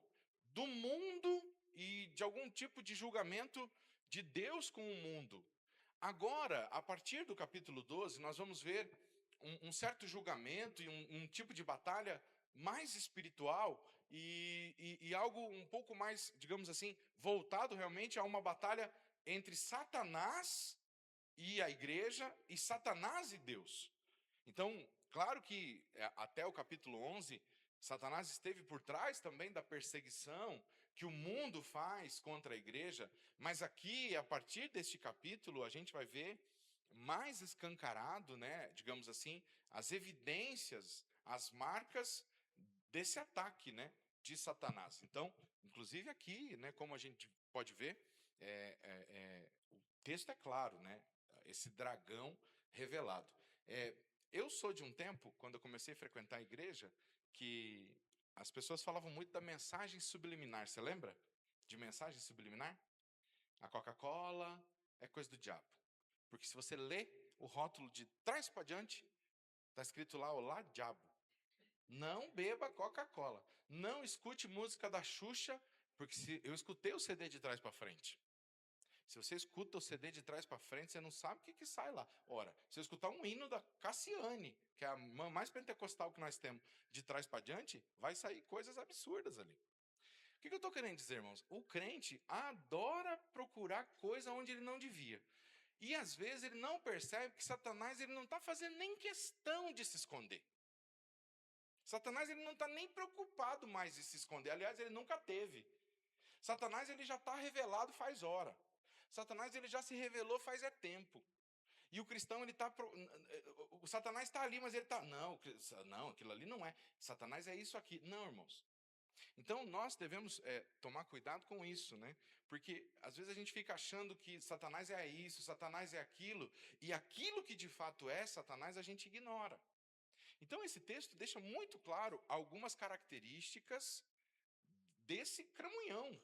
do mundo e de algum tipo de julgamento de Deus com o mundo. Agora, a partir do capítulo 12, nós vamos ver um certo julgamento e um tipo de batalha mais espiritual e algo um pouco mais, digamos assim, voltado realmente a uma batalha entre Satanás e a igreja e Satanás e Deus. Então, claro que até o capítulo 11, Satanás esteve por trás também da perseguição que o mundo faz contra a igreja, mas aqui, a partir deste capítulo, a gente vai ver mais escancarado, né, digamos assim, as evidências, as marcas desse ataque, né, de Satanás. Então, inclusive aqui, né, como a gente pode ver, o texto é claro, né, esse dragão revelado. Eu sou de um tempo, quando eu comecei a frequentar a igreja, que as pessoas falavam muito da mensagem subliminar. Você lembra de mensagem subliminar? A Coca-Cola é coisa do diabo. Porque se você lê o rótulo de trás para diante, está escrito lá, olá, diabo. Não beba Coca-Cola. Não escute música da Xuxa, porque eu escutei o CD de trás para frente. Se você escuta o CD de trás para frente, você não sabe o que sai lá. Ora, se eu escutar um hino da Cassiane, que é a mais pentecostal que nós temos, de trás para diante, vai sair coisas absurdas ali. O que eu estou querendo dizer, irmãos? O crente adora procurar coisa onde ele não devia. E às vezes ele não percebe que Satanás ele não está fazendo nem questão de se esconder. Satanás ele não está nem preocupado mais em se esconder. Aliás, ele nunca teve. Satanás ele já está revelado faz hora. Satanás ele já se revelou faz tempo. E o cristão ele está, o Satanás está ali, mas ele está não, aquilo ali não é. Satanás é isso aqui, não, irmãos. Então nós devemos tomar cuidado com isso, né? Porque às vezes a gente fica achando que Satanás é isso, Satanás é aquilo, e aquilo que de fato é Satanás a gente ignora. Então, esse texto deixa muito claro algumas características desse cramunhão,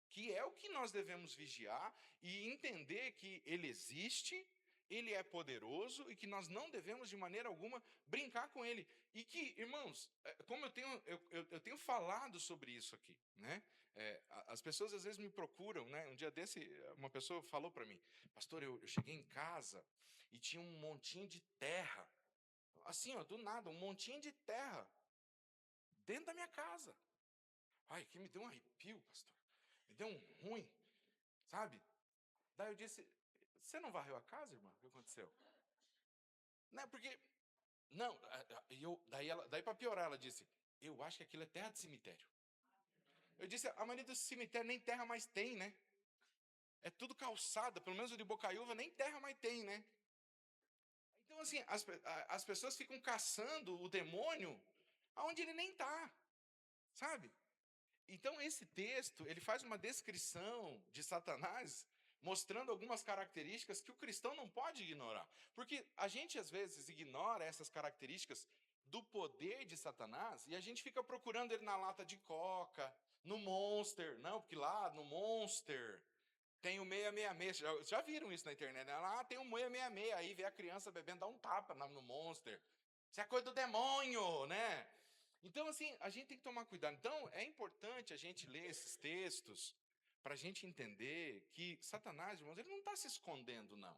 que é o que nós devemos vigiar e entender que ele existe, ele é poderoso e que nós não devemos de maneira alguma brincar com ele. E que, irmãos, como eu tenho falado sobre isso aqui, né? As pessoas às vezes me procuram, né? Um dia desse, uma pessoa falou para mim, pastor, eu cheguei em casa e tinha um montinho de terra, assim, ó, do nada, um montinho de terra dentro da minha casa. Ai, que me deu um arrepio, pastor. Me deu um ruim, sabe? Daí eu disse, você não varreu a casa, irmã? O que aconteceu? Não, porque... Não, daí para piorar, ela disse, eu acho que aquilo é terra de cemitério. Eu disse, a maioria dos cemitérios nem terra mais tem, né? É tudo calçada, pelo menos o de Bocaiúva nem terra mais tem, né? Então, assim, as pessoas ficam caçando o demônio aonde ele nem está, sabe? Então, esse texto, ele faz uma descrição de Satanás, mostrando algumas características que o cristão não pode ignorar. Porque a gente, às vezes, ignora essas características do poder de Satanás e a gente fica procurando ele na lata de coca, no Monster. Não, porque lá no Monster tem o 666. Já viram isso na internet, né? Lá tem o 666. Aí vê a criança bebendo, dá um tapa no Monster. Isso é coisa do demônio, né? Então, assim, a gente tem que tomar cuidado. Então, é importante a gente ler esses textos para a gente entender que Satanás, irmãos, ele não está se escondendo, não.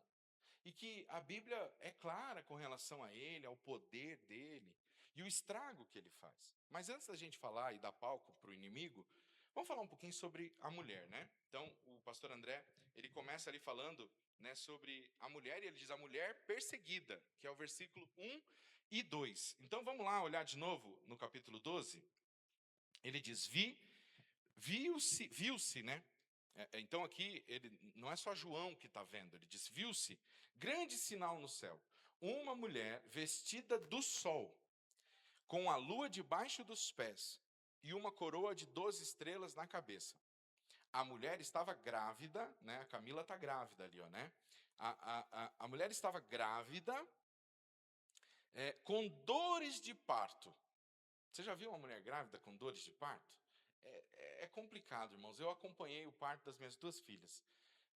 E que a Bíblia é clara com relação a ele, ao poder dele e o estrago que ele faz. Mas antes da gente falar e dar palco para o inimigo, vamos falar um pouquinho sobre a mulher, né? Então, o pastor André, ele começa ali falando, né, sobre a mulher, e ele diz a mulher perseguida, que é o versículo 1 e 2. Então, vamos lá olhar de novo no capítulo 12. Ele diz, viu-se, né? Então aqui, ele não é só João que está vendo, ele diz, viu-se, grande sinal no céu, uma mulher vestida do sol, com a lua debaixo dos pés e uma coroa de 12 estrelas na cabeça. A mulher estava grávida, né? A Camila está grávida ali, ó, né? A mulher estava grávida, com dores de parto. Você já viu uma mulher grávida com dores de parto? É complicado, irmãos. Eu acompanhei o parto das minhas duas filhas.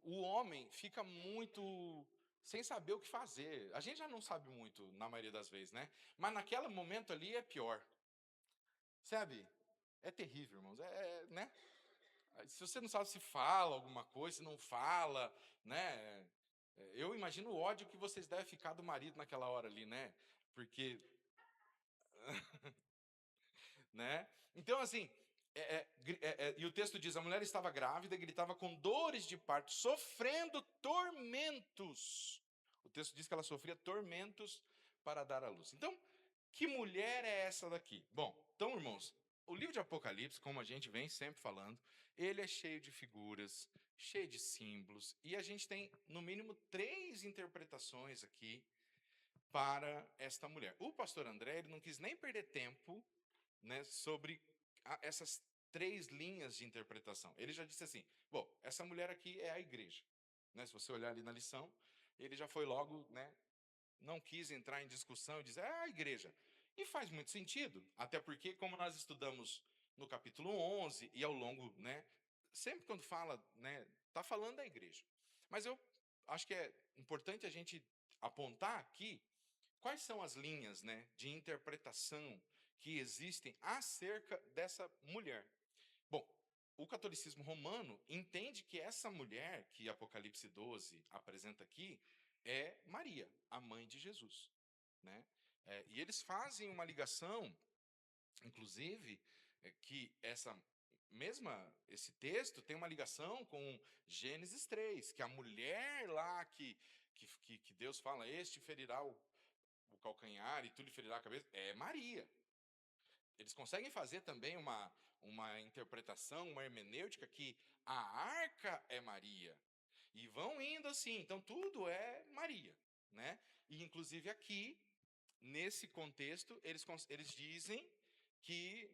O homem fica muito sem saber o que fazer. A gente já não sabe muito, na maioria das vezes, né? Mas naquele momento ali é pior. Sabe? É terrível, irmãos. Né? Se você não sabe se fala alguma coisa, se não fala, né? Eu imagino o ódio que vocês devem ficar do marido naquela hora ali, né? Porque, né? Então, assim, e o texto diz, a mulher estava grávida, gritava com dores de parto, sofrendo tormentos. O texto diz que ela sofria tormentos para dar à luz. Então, que mulher é essa daqui? Bom, então, irmãos, o livro de Apocalipse, como a gente vem sempre falando, ele é cheio de figuras, cheio de símbolos, e a gente tem, no mínimo, 3 interpretações aqui para esta mulher. O pastor André, ele não quis nem perder tempo, né, sobre essas 3 linhas de interpretação. Ele já disse assim, bom, essa mulher aqui é a igreja. Né? Se você olhar ali na lição, ele já foi logo, né, não quis entrar em discussão e dizer, a igreja. E faz muito sentido, até porque, como nós estudamos no capítulo 11 e ao longo, né, sempre quando fala, né, está falando da igreja. Mas eu acho que é importante a gente apontar aqui quais são as linhas, né, de interpretação que existem acerca dessa mulher. Bom, o catolicismo romano entende que essa mulher que Apocalipse 12 apresenta aqui é Maria, a mãe de Jesus, né? E eles fazem uma ligação, inclusive, que esse texto tem uma ligação com Gênesis 3, que a mulher lá que Deus fala, este ferirá o calcanhar e tu lhe ferirá a cabeça, é Maria. Eles conseguem fazer também uma interpretação, uma hermenêutica que a arca é Maria. E vão indo assim, então tudo é Maria, né? E inclusive aqui, nesse contexto, eles dizem que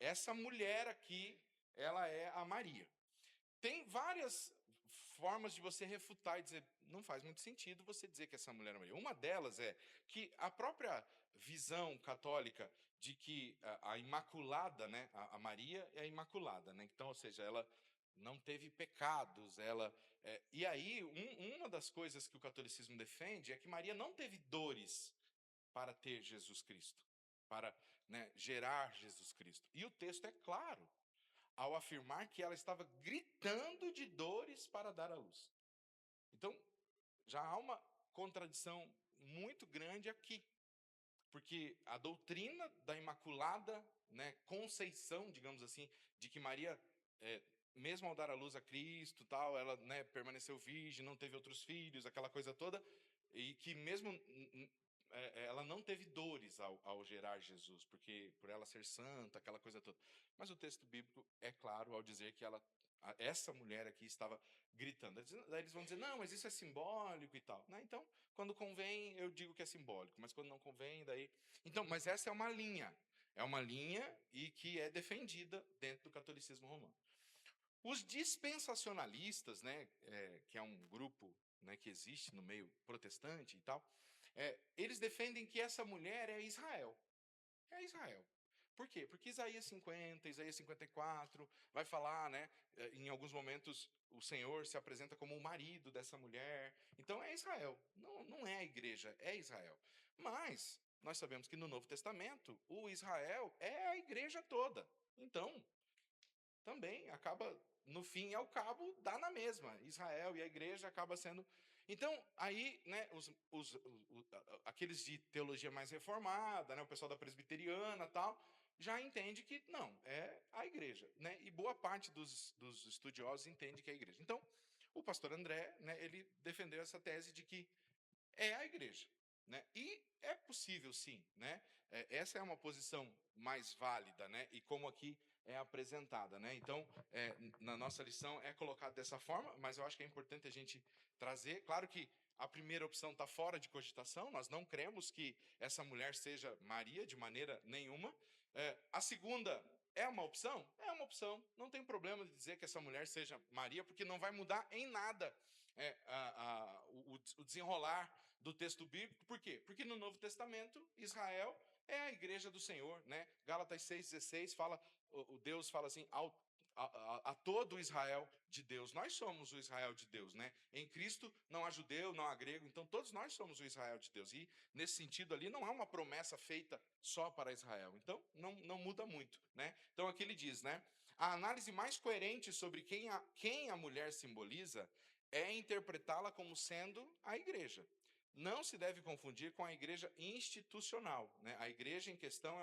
essa mulher aqui, ela é a Maria. Tem várias formas de você refutar e dizer, não faz muito sentido você dizer que essa mulher é Maria. Uma delas é que a própria visão católica de que a Imaculada, né, a Maria é a Imaculada, né? Então, ou seja, ela não teve pecados, e aí uma das coisas que o catolicismo defende é que Maria não teve dores para ter Jesus Cristo, para, né, gerar Jesus Cristo. E o texto é claro ao afirmar que ela estava gritando de dores para dar à luz. Então, já há uma contradição muito grande aqui, porque a doutrina da Imaculada, né, Conceição, digamos assim, de que Maria, mesmo ao dar à luz a Cristo, tal, ela, né, permaneceu virgem, não teve outros filhos, aquela coisa toda, e que mesmo ela não teve dores ao gerar Jesus, porque por ela ser santa, aquela coisa toda. Mas o texto bíblico é claro ao dizer que essa mulher aqui estava gritando. Daí eles vão dizer, não, mas isso é simbólico e tal, né? Então, quando convém, eu digo que é simbólico, mas quando não convém, daí... Então, mas essa é uma linha e que é defendida dentro do catolicismo romano. Os dispensacionalistas, né, que é um grupo, né, que existe no meio protestante e tal, eles defendem que essa mulher é Israel. É Israel. Por quê? Porque Isaías 50, Isaías 54, vai falar, né? Em alguns momentos o Senhor se apresenta como o marido dessa mulher. Então é Israel. Não é a igreja, é Israel. Mas nós sabemos que no Novo Testamento o Israel é a igreja toda. Então, também acaba, no fim e ao cabo, dá na mesma. Israel e a igreja acaba sendo... Então, aí, né, aqueles de teologia mais reformada, né, o pessoal da presbiteriana tal, já entende que não, é a igreja, né? E boa parte dos estudiosos entende que é a igreja. Então, o pastor André, né, ele defendeu essa tese de que é a igreja, né? E é possível, sim, né? Essa é uma posição mais válida, né? E como aqui é apresentada, né? Então, na nossa lição é colocado dessa forma, mas eu acho que é importante a gente trazer. Claro que a primeira opção está fora de cogitação, nós não cremos que essa mulher seja Maria de maneira nenhuma. A segunda é uma opção? É uma opção. Não tem problema de dizer que essa mulher seja Maria, porque não vai mudar em nada o desenrolar do texto bíblico. Por quê? Porque no Novo Testamento, Israel é a igreja do Senhor, né? Gálatas 6,16 fala, o Deus fala assim, a todo o Israel de Deus. Nós somos o Israel de Deus, né? Em Cristo não há judeu, não há grego, então todos nós somos o Israel de Deus. E nesse sentido ali não há uma promessa feita só para Israel. Então não muda muito, né? Então aqui ele diz, né? A análise mais coerente sobre quem a mulher simboliza é interpretá-la como sendo a igreja. Não se deve confundir com a igreja institucional, né? A igreja em questão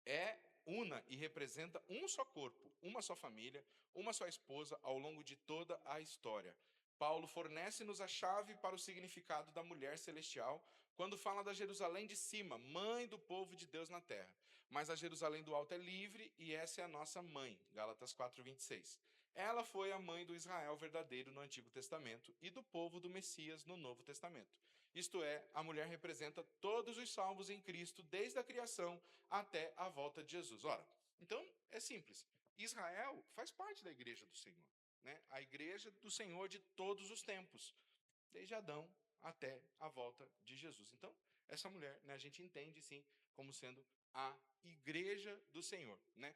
é una e representa um só corpo, uma só família, uma só esposa ao longo de toda a história. Paulo fornece-nos a chave para o significado da mulher celestial quando fala da Jerusalém de cima, mãe do povo de Deus na terra. Mas a Jerusalém do alto é livre e essa é a nossa mãe. Gálatas 4:26. Ela foi a mãe do Israel verdadeiro no Antigo Testamento e do povo do Messias no Novo Testamento. Isto é, a mulher representa todos os salvos em Cristo, desde a criação até a volta de Jesus. Ora, então é simples. Israel faz parte da igreja do Senhor, né? A igreja do Senhor de todos os tempos, desde Adão até a volta de Jesus. Então, essa mulher, né, a gente entende sim como sendo a igreja do Senhor, né?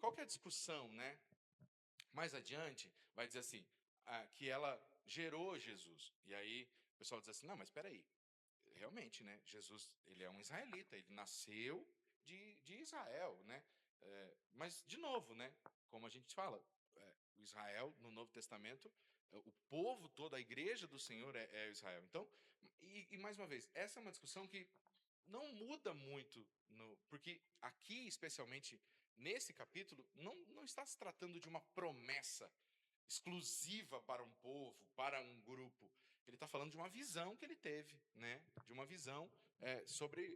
Qual que é a discussão, né? Mais adiante, vai dizer assim, que ela gerou Jesus. E aí o pessoal diz assim, não, mas espera aí, realmente, né? Jesus, ele é um israelita, ele nasceu de Israel, né? Mas, de novo, né? Como a gente fala, o Israel, no Novo Testamento, o povo todo, a igreja do Senhor é Israel. Então, e mais uma vez, essa é uma discussão que não muda muito, porque aqui, especialmente nesse capítulo, não está se tratando de uma promessa exclusiva para um povo, para um grupo. Ele está falando de uma visão que ele teve, né? De uma visão sobre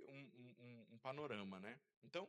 um panorama, né? Então,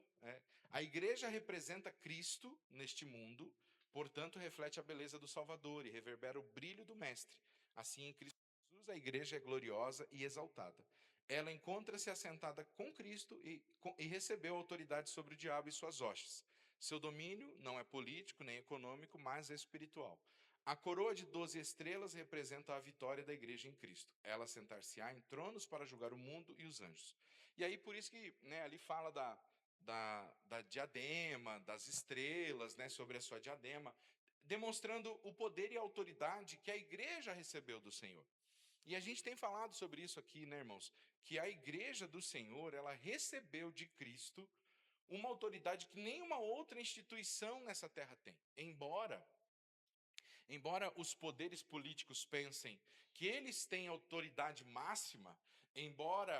a igreja representa Cristo neste mundo, portanto, reflete a beleza do Salvador e reverbera o brilho do Mestre. Assim, em Cristo Jesus, a igreja é gloriosa e exaltada. Ela encontra-se assentada com Cristo e recebeu autoridade sobre o diabo e suas hostes. Seu domínio não é político nem econômico, mas é espiritual. A coroa de 12 estrelas representa a vitória da igreja em Cristo. Ela sentar-se-á em tronos para julgar o mundo e os anjos. E aí, por isso que, né, ali fala da diadema, das estrelas, né, sobre a sua diadema, demonstrando o poder e a autoridade que a igreja recebeu do Senhor. E a gente tem falado sobre isso aqui, né, irmãos? Que a igreja do Senhor, ela recebeu de Cristo uma autoridade que nenhuma outra instituição nessa terra tem. Embora os poderes políticos pensem que eles têm autoridade máxima, embora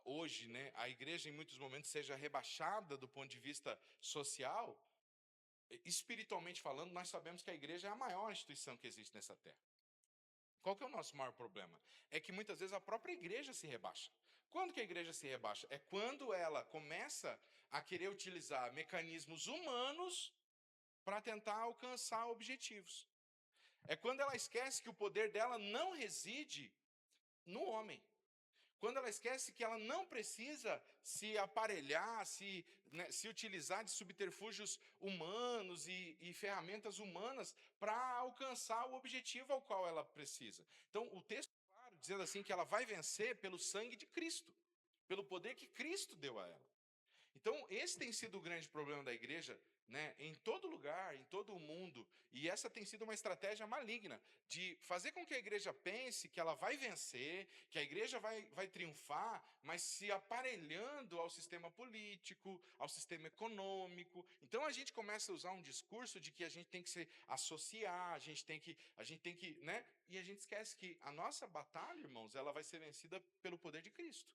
hoje, né, a igreja em muitos momentos seja rebaixada do ponto de vista social, espiritualmente falando, nós sabemos que a igreja é a maior instituição que existe nessa terra. Qual que é o nosso maior problema? É que muitas vezes a própria igreja se rebaixa. Quando que a igreja se rebaixa? É quando ela começa a querer utilizar mecanismos humanos para tentar alcançar objetivos. É quando ela esquece que o poder dela não reside no homem. Quando ela esquece que ela não precisa se aparelhar, se utilizar de subterfúgios humanos e ferramentas humanas para alcançar o objetivo ao qual ela precisa. Então, o texto é claro, dizendo assim que ela vai vencer pelo sangue de Cristo, pelo poder que Cristo deu a ela. Então, esse tem sido o grande problema da igreja, né, em todo lugar, em todo o mundo. E essa tem sido uma estratégia maligna de fazer com que a igreja pense que ela vai vencer, que a igreja vai triunfar, mas se aparelhando ao sistema político, ao sistema econômico. Então, a gente começa a usar um discurso de que a gente tem que se associar, a gente tem que, né? E a gente esquece que a nossa batalha, irmãos, ela vai ser vencida pelo poder de Cristo.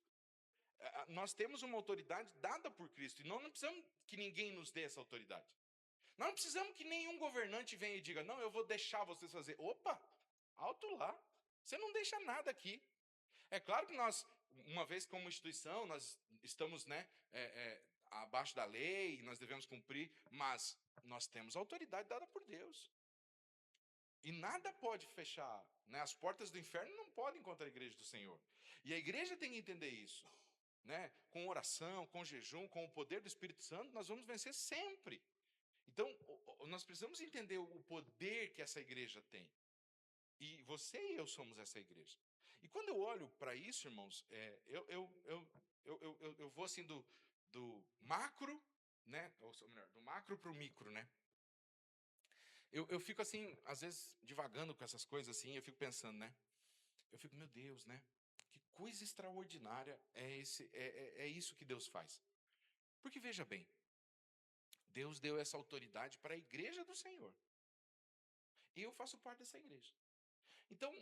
Nós temos uma autoridade dada por Cristo, e nós não precisamos que ninguém nos dê essa autoridade. Nós não precisamos que nenhum governante venha e diga, não, eu vou deixar vocês fazer. Opa, alto lá, você não deixa nada aqui. É claro que nós, uma vez como instituição, nós estamos, né, abaixo da lei, nós devemos cumprir, mas nós temos autoridade dada por Deus. E nada pode fechar, né? As portas do inferno não podem contra a igreja do Senhor. E a igreja tem que entender isso. Né? Com oração, com jejum, com o poder do Espírito Santo, nós vamos vencer sempre. Então, nós precisamos entender o poder que essa igreja tem. E você e eu somos essa igreja. E quando eu olho para isso, irmãos, eu vou assim do macro, né? Ou melhor, do macro para o micro, né? Eu fico assim, às vezes, divagando com essas coisas assim, eu fico pensando, né? Eu fico, meu Deus, né? Que coisa extraordinária é isso que Deus faz. Porque veja bem, Deus deu essa autoridade para a igreja do Senhor. E eu faço parte dessa igreja. Então,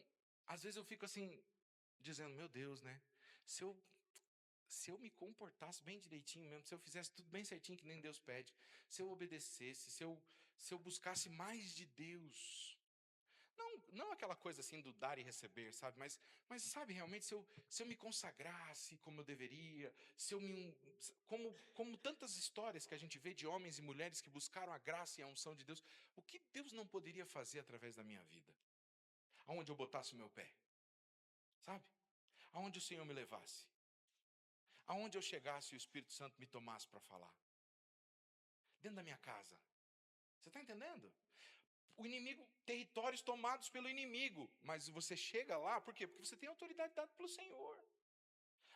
às vezes eu fico assim, dizendo, meu Deus, né? Se eu me comportasse bem direitinho mesmo, se eu fizesse tudo bem certinho que nem Deus pede, se eu obedecesse, se eu buscasse mais de Deus. Não aquela coisa assim do dar e receber, sabe? Mas sabe, realmente, se eu me consagrasse como eu deveria, como tantas histórias que a gente vê de homens e mulheres que buscaram a graça e a unção de Deus, o que Deus não poderia fazer através da minha vida? Aonde eu botasse o meu pé, sabe? Aonde o Senhor me levasse. Aonde eu chegasse e o Espírito Santo me tomasse para falar. Dentro da minha casa. Você está entendendo? O inimigo, territórios tomados pelo inimigo. Mas você chega lá, por quê? Porque você tem autoridade dada pelo Senhor.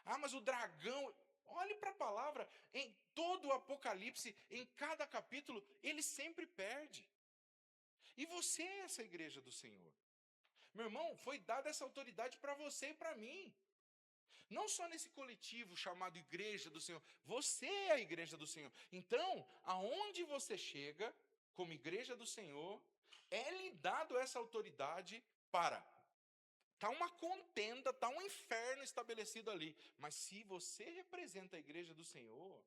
Ah, mas o dragão, olhe para a palavra, em todo o Apocalipse, em cada capítulo, ele sempre perde. E você é essa igreja do Senhor. Meu irmão, foi dada essa autoridade para você e para mim. Não só nesse coletivo chamado Igreja do Senhor, você é a igreja do Senhor. Então, aonde você chega, como igreja do Senhor, é-lhe dado essa autoridade para. Está uma contenda, está um inferno estabelecido ali. Mas se você representa a igreja do Senhor,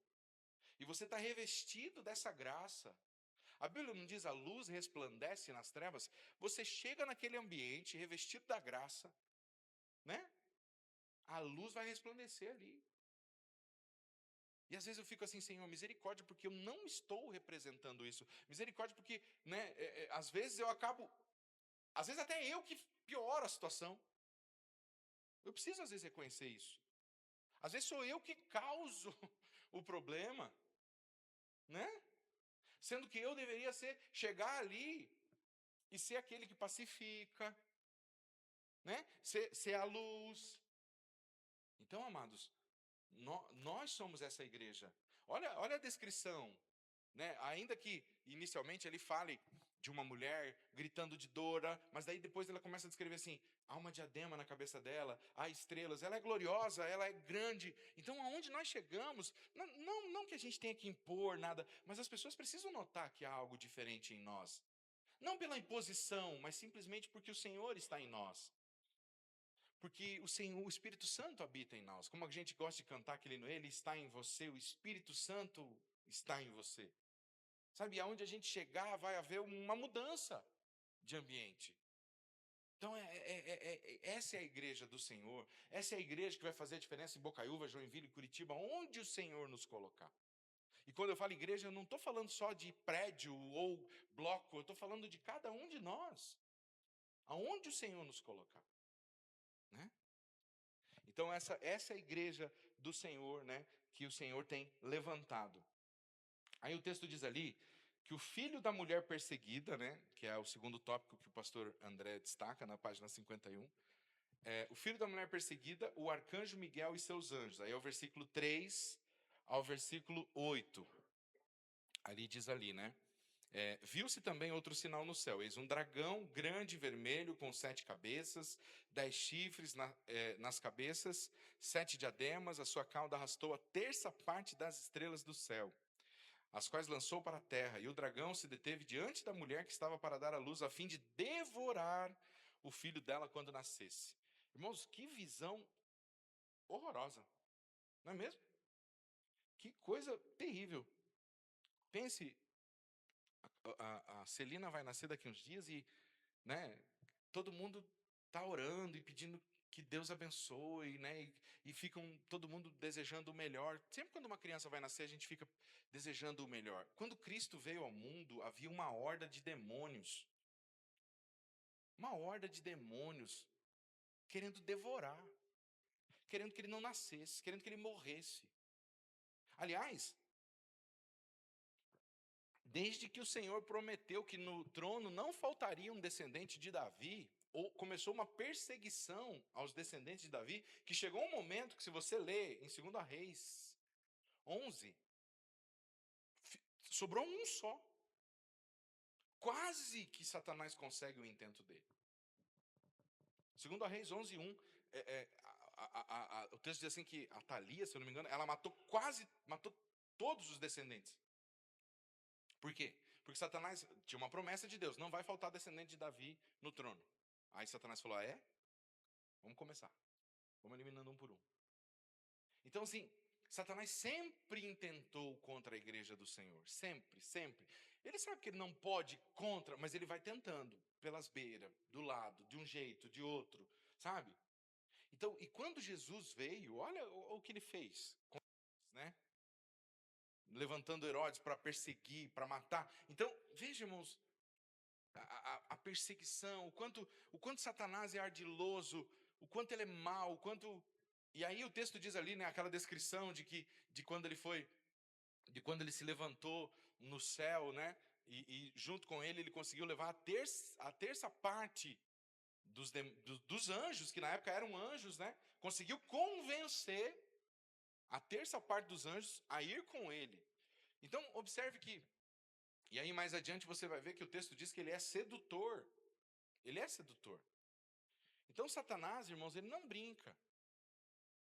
e você está revestido dessa graça, a Bíblia não diz a luz resplandece nas trevas? Você chega naquele ambiente revestido da graça, né? A luz vai resplandecer ali. E às vezes eu fico assim, Senhor, misericórdia, porque eu não estou representando isso. Misericórdia, porque, né, às vezes eu acabo, às vezes até eu que pioro a situação. Eu preciso às vezes reconhecer isso. Às vezes sou eu que causo o problema, né? Sendo que eu deveria chegar ali e ser aquele que pacifica, né? Ser a luz. Então, amados, nós somos essa igreja. Olha a descrição, né? Ainda que inicialmente ele fale de uma mulher gritando de dor, mas daí depois ela começa a descrever assim: há uma diadema na cabeça dela, há estrelas, ela é gloriosa, ela é grande. Então, aonde nós chegamos, não que a gente tenha que impor nada, mas as pessoas precisam notar que há algo diferente em nós. Não pela imposição, mas simplesmente porque o Senhor está em nós. Porque o Espírito Santo habita em nós. Como a gente gosta de cantar aquele hino, Ele está em você, o Espírito Santo está em você. Sabe, aonde a gente chegar vai haver uma mudança de ambiente. Então, essa é a igreja do Senhor. Essa é a igreja que vai fazer a diferença em Bocaiúva, Joinville, Curitiba, onde o Senhor nos colocar. E quando eu falo igreja, eu não estou falando só de prédio ou bloco, eu estou falando de cada um de nós. Aonde o Senhor nos colocar. Né? Então, essa é a igreja do Senhor, né, que o Senhor tem levantado. Aí o texto diz ali que o filho da mulher perseguida, né, que é o segundo tópico que o pastor André destaca na página 51, o filho da mulher perseguida, o arcanjo Miguel e seus anjos. Aí é o versículo 3 ao versículo 8. Ali diz ali, né? Viu-se também outro sinal no céu, eis um dragão grande vermelho com 7 cabeças, 10 chifres nas cabeças, 7 diademas, a sua cauda arrastou a terça parte das estrelas do céu, as quais lançou para a terra, e o dragão se deteve diante da mulher que estava para dar à luz, a fim de devorar o filho dela quando nascesse. Irmãos, que visão horrorosa, não é mesmo? Que coisa terrível. Pense, a Celina vai nascer daqui uns dias e, né, todo mundo está orando e pedindo que Deus abençoe, né, e ficam todo mundo desejando o melhor. Sempre quando uma criança vai nascer, a gente fica desejando o melhor. Quando Cristo veio ao mundo, havia uma horda de demônios. Uma horda de demônios querendo devorar, querendo que ele não nascesse, querendo que ele morresse. Aliás, desde que o Senhor prometeu que no trono não faltaria um descendente de Davi, começou uma perseguição aos descendentes de Davi, que chegou um momento que, se você ler em 2 Reis 11, sobrou um só. Quase que Satanás consegue o intento dele. 2 Reis 11, 1, o texto diz assim que a Thalia, se eu não me engano, ela matou todos os descendentes. Por quê? Porque Satanás tinha uma promessa de Deus, não vai faltar descendente de Davi no trono. Aí Satanás falou, vamos começar. Vamos eliminando um por um. Então, assim, Satanás sempre intentou contra a igreja do Senhor. Sempre, sempre. Ele sabe que ele não pode contra, mas ele vai tentando. Pelas beiras, do lado, de um jeito, de outro. Sabe? Então, e quando Jesus veio, olha o que ele fez. Né? Levantando Herodes para perseguir, para matar. Então, veja, irmãos, a perseguição, o quanto Satanás é ardiloso, o quanto ele é mau, o quanto... E aí o texto diz ali, né, aquela descrição de quando ele se levantou no céu, né, e junto com ele conseguiu levar a terça parte dos anjos, que na época eram anjos, né, conseguiu convencer a terça parte dos anjos a ir com ele. Então, observe que, e aí mais adiante você vai ver que o texto diz que ele é sedutor. Ele é sedutor. Então, Satanás, irmãos, ele não brinca.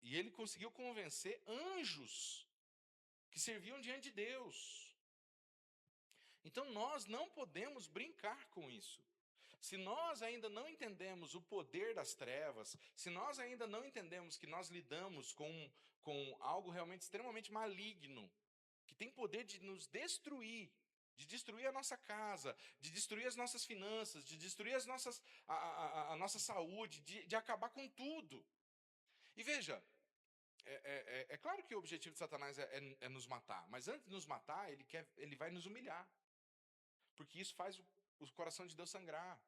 E ele conseguiu convencer anjos que serviam diante de Deus. Então, nós não podemos brincar com isso. Se nós ainda não entendemos o poder das trevas, se nós ainda não entendemos que nós lidamos com algo realmente extremamente maligno, que tem poder de nos destruir, de destruir a nossa casa, de destruir as nossas finanças, de destruir a nossa saúde, de acabar com tudo. E veja, é claro que o objetivo de Satanás é nos matar, mas antes de nos matar, ele vai nos humilhar, porque isso faz o coração de Deus sangrar.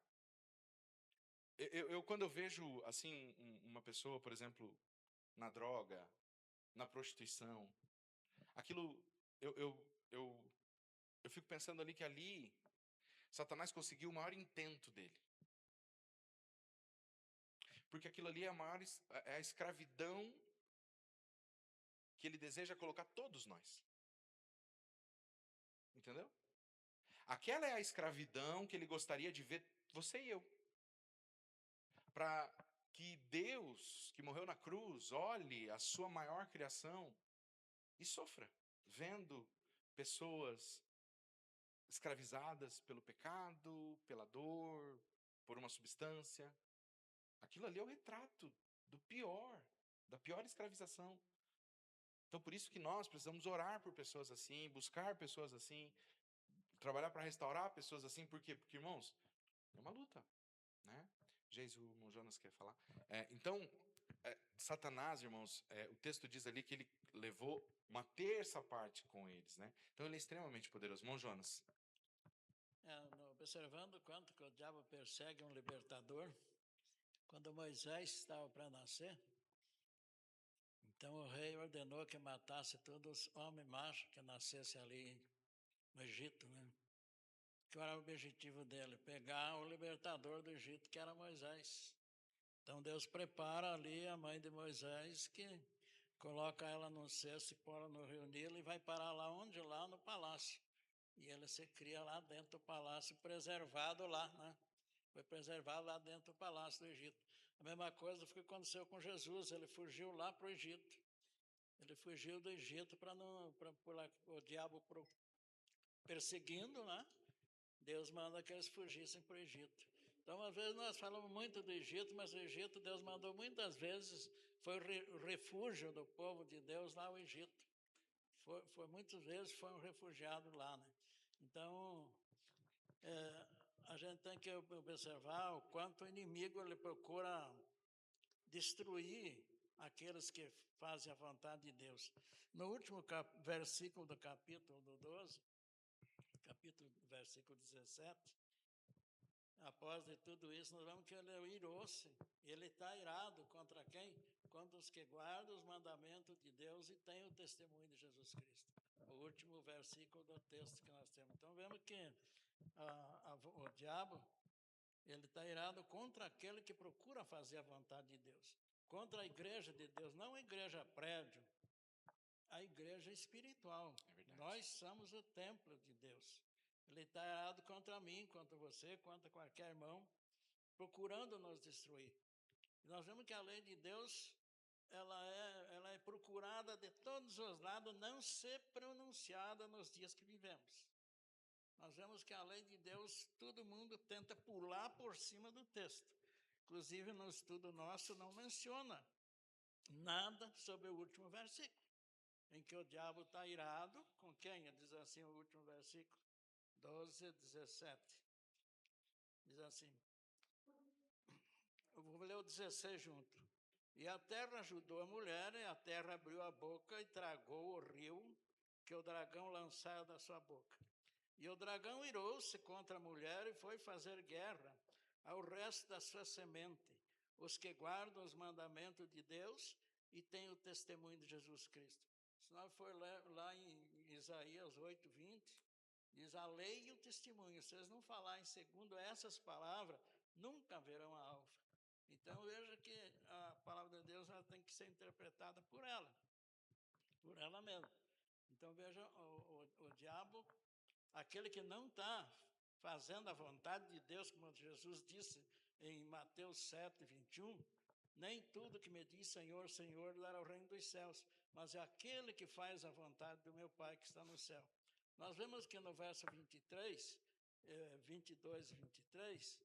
Quando eu vejo assim uma pessoa, por exemplo, na droga, na prostituição, aquilo eu fico pensando ali que ali Satanás conseguiu o maior intento dele. Porque aquilo ali é a escravidão que ele deseja colocar todos nós. Entendeu? Aquela é a escravidão que ele gostaria de ver você e eu. Para que Deus, que morreu na cruz, olhe a sua maior criação e sofra, vendo pessoas escravizadas pelo pecado, pela dor, por uma substância. Aquilo ali é o retrato do pior, da pior escravização. Então, por isso que nós precisamos orar por pessoas assim, buscar pessoas assim, trabalhar para restaurar pessoas assim. Por quê? Porque, irmãos, é uma luta, né? Geis, o irmão Jonas quer falar. Então, Satanás, irmãos, o texto diz ali que ele levou uma terça parte com eles, né? Então, ele é extremamente poderoso. Irmão Jonas. Observando quanto que o diabo persegue um libertador, quando Moisés estava para nascer, então o rei ordenou que matasse todos os homens machos que nascessem ali no Egito, né? Que era o objetivo dele? Pegar o libertador do Egito, que era Moisés. Então Deus prepara ali a mãe de Moisés, que coloca ela num cesto e põe ela no rio Nilo e vai parar lá onde? Lá no palácio. E ele se cria lá dentro do palácio, preservado lá, né? Foi preservado lá dentro do palácio do Egito. A mesma coisa foi o que aconteceu com Jesus, ele fugiu lá para o Egito. Ele fugiu do Egito para o diabo perseguindo, né? Deus manda que eles fugissem para o Egito. Então, às vezes, nós falamos muito do Egito, mas o Egito, Deus mandou muitas vezes, foi o refúgio do povo de Deus lá, o Egito. Muitas vezes foi um refugiado lá, né? Então, a gente tem que observar o quanto o inimigo ele procura destruir aqueles que fazem a vontade de Deus. No último versículo do capítulo 12, versículo 17, após de tudo isso, nós vemos que ele irou-se, ele está irado contra quem? Contra os que guardam os mandamentos de Deus e têm o testemunho de Jesus Cristo. O último versículo do texto que nós temos. Então, vemos que o diabo, ele está irado contra aquele que procura fazer a vontade de Deus. Contra a igreja de Deus, não a igreja prédio, a igreja espiritual. Nós somos o templo de Deus. Ele está irado contra mim, contra você, contra qualquer irmão, procurando nos destruir. E nós vemos que a lei de Deus, ela é procurada de todos os lados, não ser pronunciada nos dias que vivemos. Nós vemos que a lei de Deus, todo mundo tenta pular por cima do texto. Inclusive, no estudo nosso, não menciona nada sobre o último versículo, em que o diabo está irado com quem? Ele diz assim, o último versículo, 12, 17. Diz assim, eu vou ler o 16 junto. E a terra ajudou a mulher, e a terra abriu a boca e tragou o rio que o dragão lançara da sua boca. E o dragão irou-se contra a mulher e foi fazer guerra ao resto da sua semente, os que guardam os mandamentos de Deus e têm o testemunho de Jesus Cristo. Se nós for lá em Isaías 8:20, diz a lei e o testemunho. Se eles não falarem segundo essas palavras, nunca verão a alva. Então veja que a palavra de Deus ela tem que ser interpretada por ela mesma. Então veja, o diabo, aquele que não está fazendo a vontade de Deus, como Jesus disse em Mateus 7:21, nem tudo que me diz Senhor, Senhor, dará o reino dos céus, mas é aquele que faz a vontade do meu Pai que está no céu. Nós vemos que no verso 23, 22 e 23,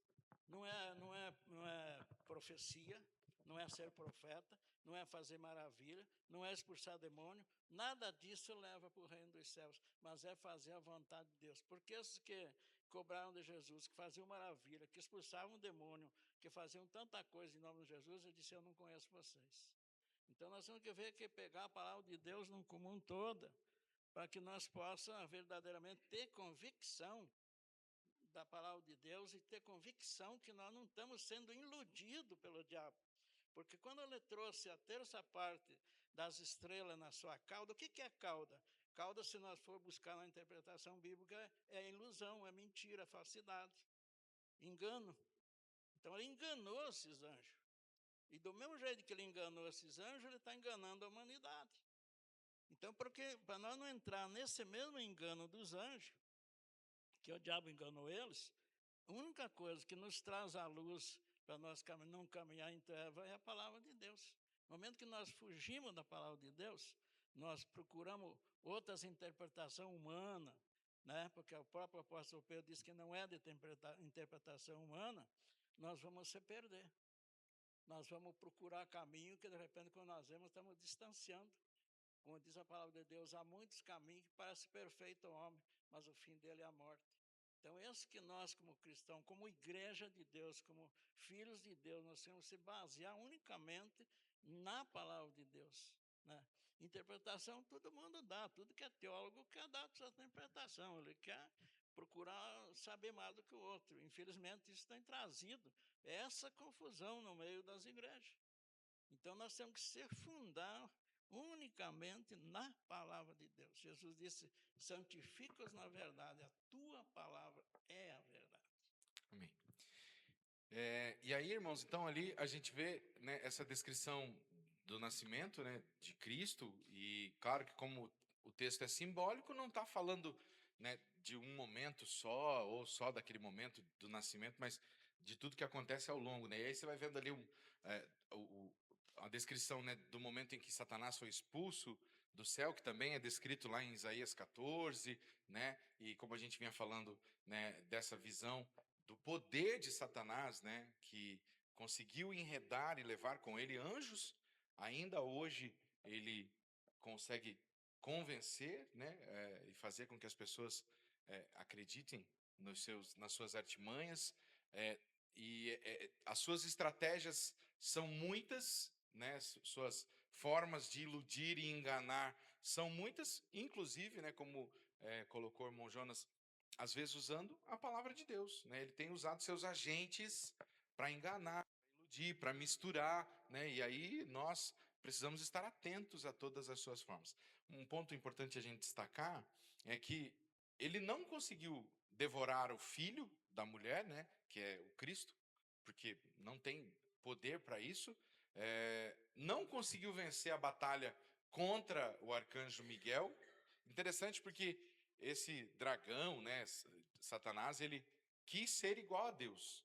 não é profecia, não é ser profeta, não é fazer maravilha, não é expulsar demônio, nada disso leva para o reino dos céus, mas é fazer a vontade de Deus. Porque esses que cobraram de Jesus, que faziam maravilha, que expulsavam demônio, que faziam tanta coisa em nome de Jesus, ele disse, eu não conheço vocês. Então nós temos que ver que pegar a palavra de Deus no comum toda, para que nós possamos verdadeiramente ter convicção da palavra de Deus e ter convicção que nós não estamos sendo iludidos pelo diabo. Porque quando ele trouxe a terça parte das estrelas na sua cauda, o que é cauda? Cauda, se nós for buscar na interpretação bíblica, é ilusão, é mentira, é falsidade, engano. Então ele enganou esses anjos. E do mesmo jeito que ele enganou esses anjos, ele está enganando a humanidade. Então, para nós não entrar nesse mesmo engano dos anjos, que o diabo enganou eles, a única coisa que nos traz a luz para nós não caminhar em treva é a palavra de Deus. No momento que nós fugimos da palavra de Deus, nós procuramos outras interpretações humanas, né? Porque o próprio apóstolo Pedro diz que não é de interpretação humana, nós vamos se perder. Nós vamos procurar caminho que, de repente, quando nós vemos, estamos distanciando. Como diz a palavra de Deus, há muitos caminhos que parece perfeito ao homem, mas o fim dele é a morte. Então, esse que nós, como cristãos, como igreja de Deus, como filhos de Deus, nós temos que se basear unicamente na palavra de Deus, né? Interpretação todo mundo dá, tudo que é teólogo quer dar sua interpretação, ele quer procurar saber mais do que o outro. Infelizmente, isso tem trazido essa confusão no meio das igrejas. Então, nós temos que se fundar unicamente na palavra de Deus. Jesus disse, santifica-os na verdade, a tua palavra é a verdade. Amém. E aí, irmãos, então ali a gente vê, né, essa descrição do nascimento, né, de Cristo, e claro que como o texto é simbólico, não está falando, né, de um momento só, ou só daquele momento do nascimento, mas de tudo que acontece ao longo, né? E aí você vai vendo ali a descrição, né, do momento em que Satanás foi expulso do céu, que também é descrito lá em Isaías 14, né? E como a gente vinha falando, né, dessa visão do poder de Satanás, né, que conseguiu enredar e levar com ele anjos, ainda hoje ele consegue convencer, né, e fazer com que as pessoas acreditem nas suas artimanhas, as suas estratégias são muitas, né, suas formas de iludir e enganar são muitas, inclusive, né, como colocou o irmão Jonas, às vezes usando a palavra de Deus, né? Ele tem usado seus agentes para enganar, para iludir, para misturar, né? E aí nós precisamos estar atentos a todas as suas formas. Um ponto importante a gente destacar é que ele não conseguiu devorar o filho da mulher, né? Que é o Cristo, porque não tem poder para isso. Não conseguiu vencer a batalha contra o arcanjo Miguel. Interessante porque esse dragão, né, Satanás, ele quis ser igual a Deus.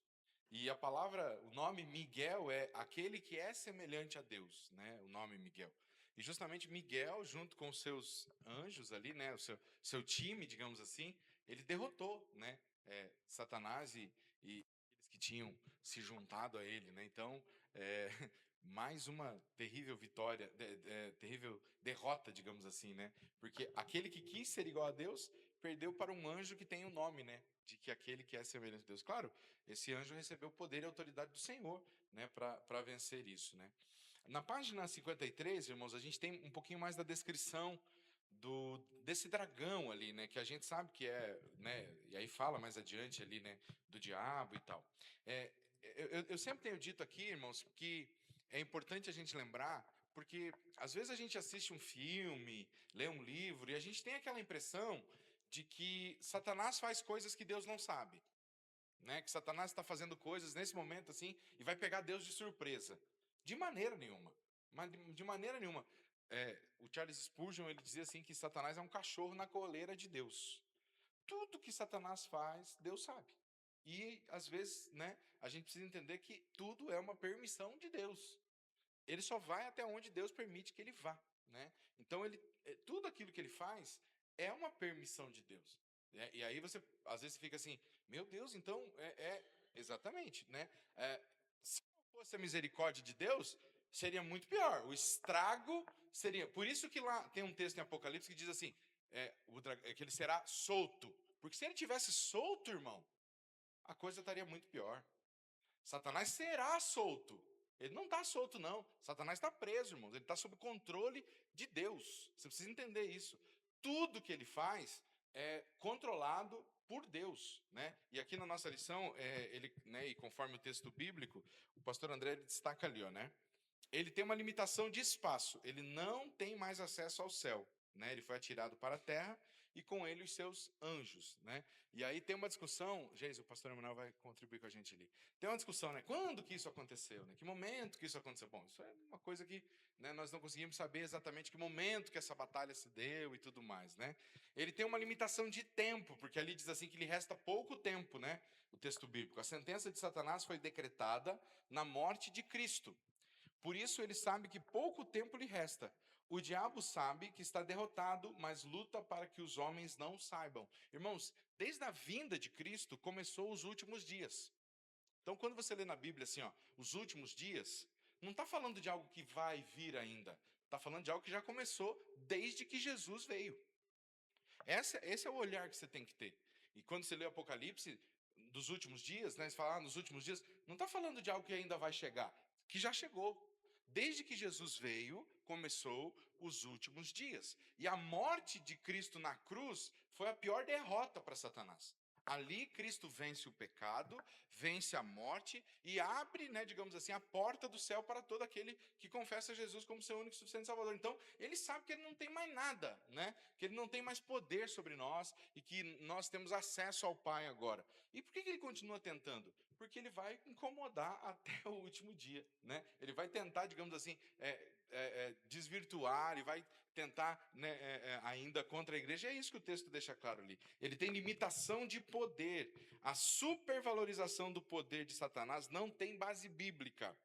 E a palavra, o nome Miguel é aquele que é semelhante a Deus, né? O nome Miguel. E justamente Miguel, junto com os seus anjos ali, né, o seu time, digamos assim, ele derrotou, né, Satanás e aqueles que tinham se juntado a ele, né? Então, mais uma terrível vitória, terrível derrota, digamos assim, né? Porque aquele que quis ser igual a Deus perdeu para um anjo que tem o nome, né? De que aquele que é semelhante a Deus. Claro, esse anjo recebeu o poder e a autoridade do Senhor, né? Para vencer isso, né? Na página 53, irmãos, a gente tem um pouquinho mais da descrição desse dragão ali, né? Que a gente sabe que é, né? E aí fala mais adiante ali, né? Do diabo e tal. Eu sempre tenho dito aqui, irmãos, que é importante a gente lembrar, porque às vezes a gente assiste um filme, lê um livro, e a gente tem aquela impressão de que Satanás faz coisas que Deus não sabe, né? Que Satanás está fazendo coisas nesse momento assim e vai pegar Deus de surpresa. De maneira nenhuma. Mas de maneira nenhuma. O Charles Spurgeon, ele dizia assim que Satanás é um cachorro na coleira de Deus. Tudo que Satanás faz, Deus sabe. E às vezes, né, a gente precisa entender que tudo é uma permissão de Deus. Ele só vai até onde Deus permite que ele vá, né? Então tudo aquilo que ele faz é uma permissão de Deus. E aí você às vezes fica assim, meu Deus, então exatamente, né? Se não fosse a misericórdia de Deus, seria muito pior. O estrago seria. Por isso que lá tem um texto em Apocalipse que diz assim, que ele será solto. Porque se ele tivesse solto, irmão, a coisa estaria muito pior. Satanás será solto. Ele não está solto, não. Satanás está preso, irmãos. Ele está sob controle de Deus. Você precisa entender isso. Tudo que ele faz é controlado por Deus, né? E aqui na nossa lição, né, e conforme o texto bíblico, o pastor André destaca ali, ó, né? Ele tem uma limitação de espaço. Ele não tem mais acesso ao céu, né? Ele foi atirado para a terra e com ele os seus anjos, né? E aí tem uma discussão, Geis, o pastor Emanuel vai contribuir com a gente ali. Tem uma discussão, né? Quando que isso aconteceu, né? Que momento que isso aconteceu? Bom, isso é uma coisa que, né, nós não conseguimos saber exatamente que momento que essa batalha se deu e tudo mais, né? Ele tem uma limitação de tempo, porque ali diz assim que lhe resta pouco tempo, né? O texto bíblico. A sentença de Satanás foi decretada na morte de Cristo. Por isso ele sabe que pouco tempo lhe resta. O diabo sabe que está derrotado, mas luta para que os homens não saibam. Irmãos, desde a vinda de Cristo começou os últimos dias. Então, quando você lê na Bíblia assim, ó, os últimos dias, não está falando de algo que vai vir ainda. Está falando de algo que já começou desde que Jesus veio. Esse é o olhar que você tem que ter. E quando você lê o Apocalipse dos últimos dias, né, você fala nos últimos dias, não está falando de algo que ainda vai chegar, que já chegou. Desde que Jesus veio, começou os últimos dias. E a morte de Cristo na cruz foi a pior derrota para Satanás. Ali Cristo vence o pecado, vence a morte e abre, né, digamos assim, a porta do céu para todo aquele que confessa Jesus como seu único e suficiente Salvador. Então, ele sabe que ele não tem mais nada, né? Que ele não tem mais poder sobre nós e que nós temos acesso ao Pai agora. E por que ele continua tentando? Porque ele vai incomodar até o último dia, né? Ele vai tentar, digamos assim, desvirtuar e vai tentar, né, ainda contra a igreja. É isso que o texto deixa claro ali. Ele tem limitação de poder. A supervalorização do poder de Satanás não tem base bíblica.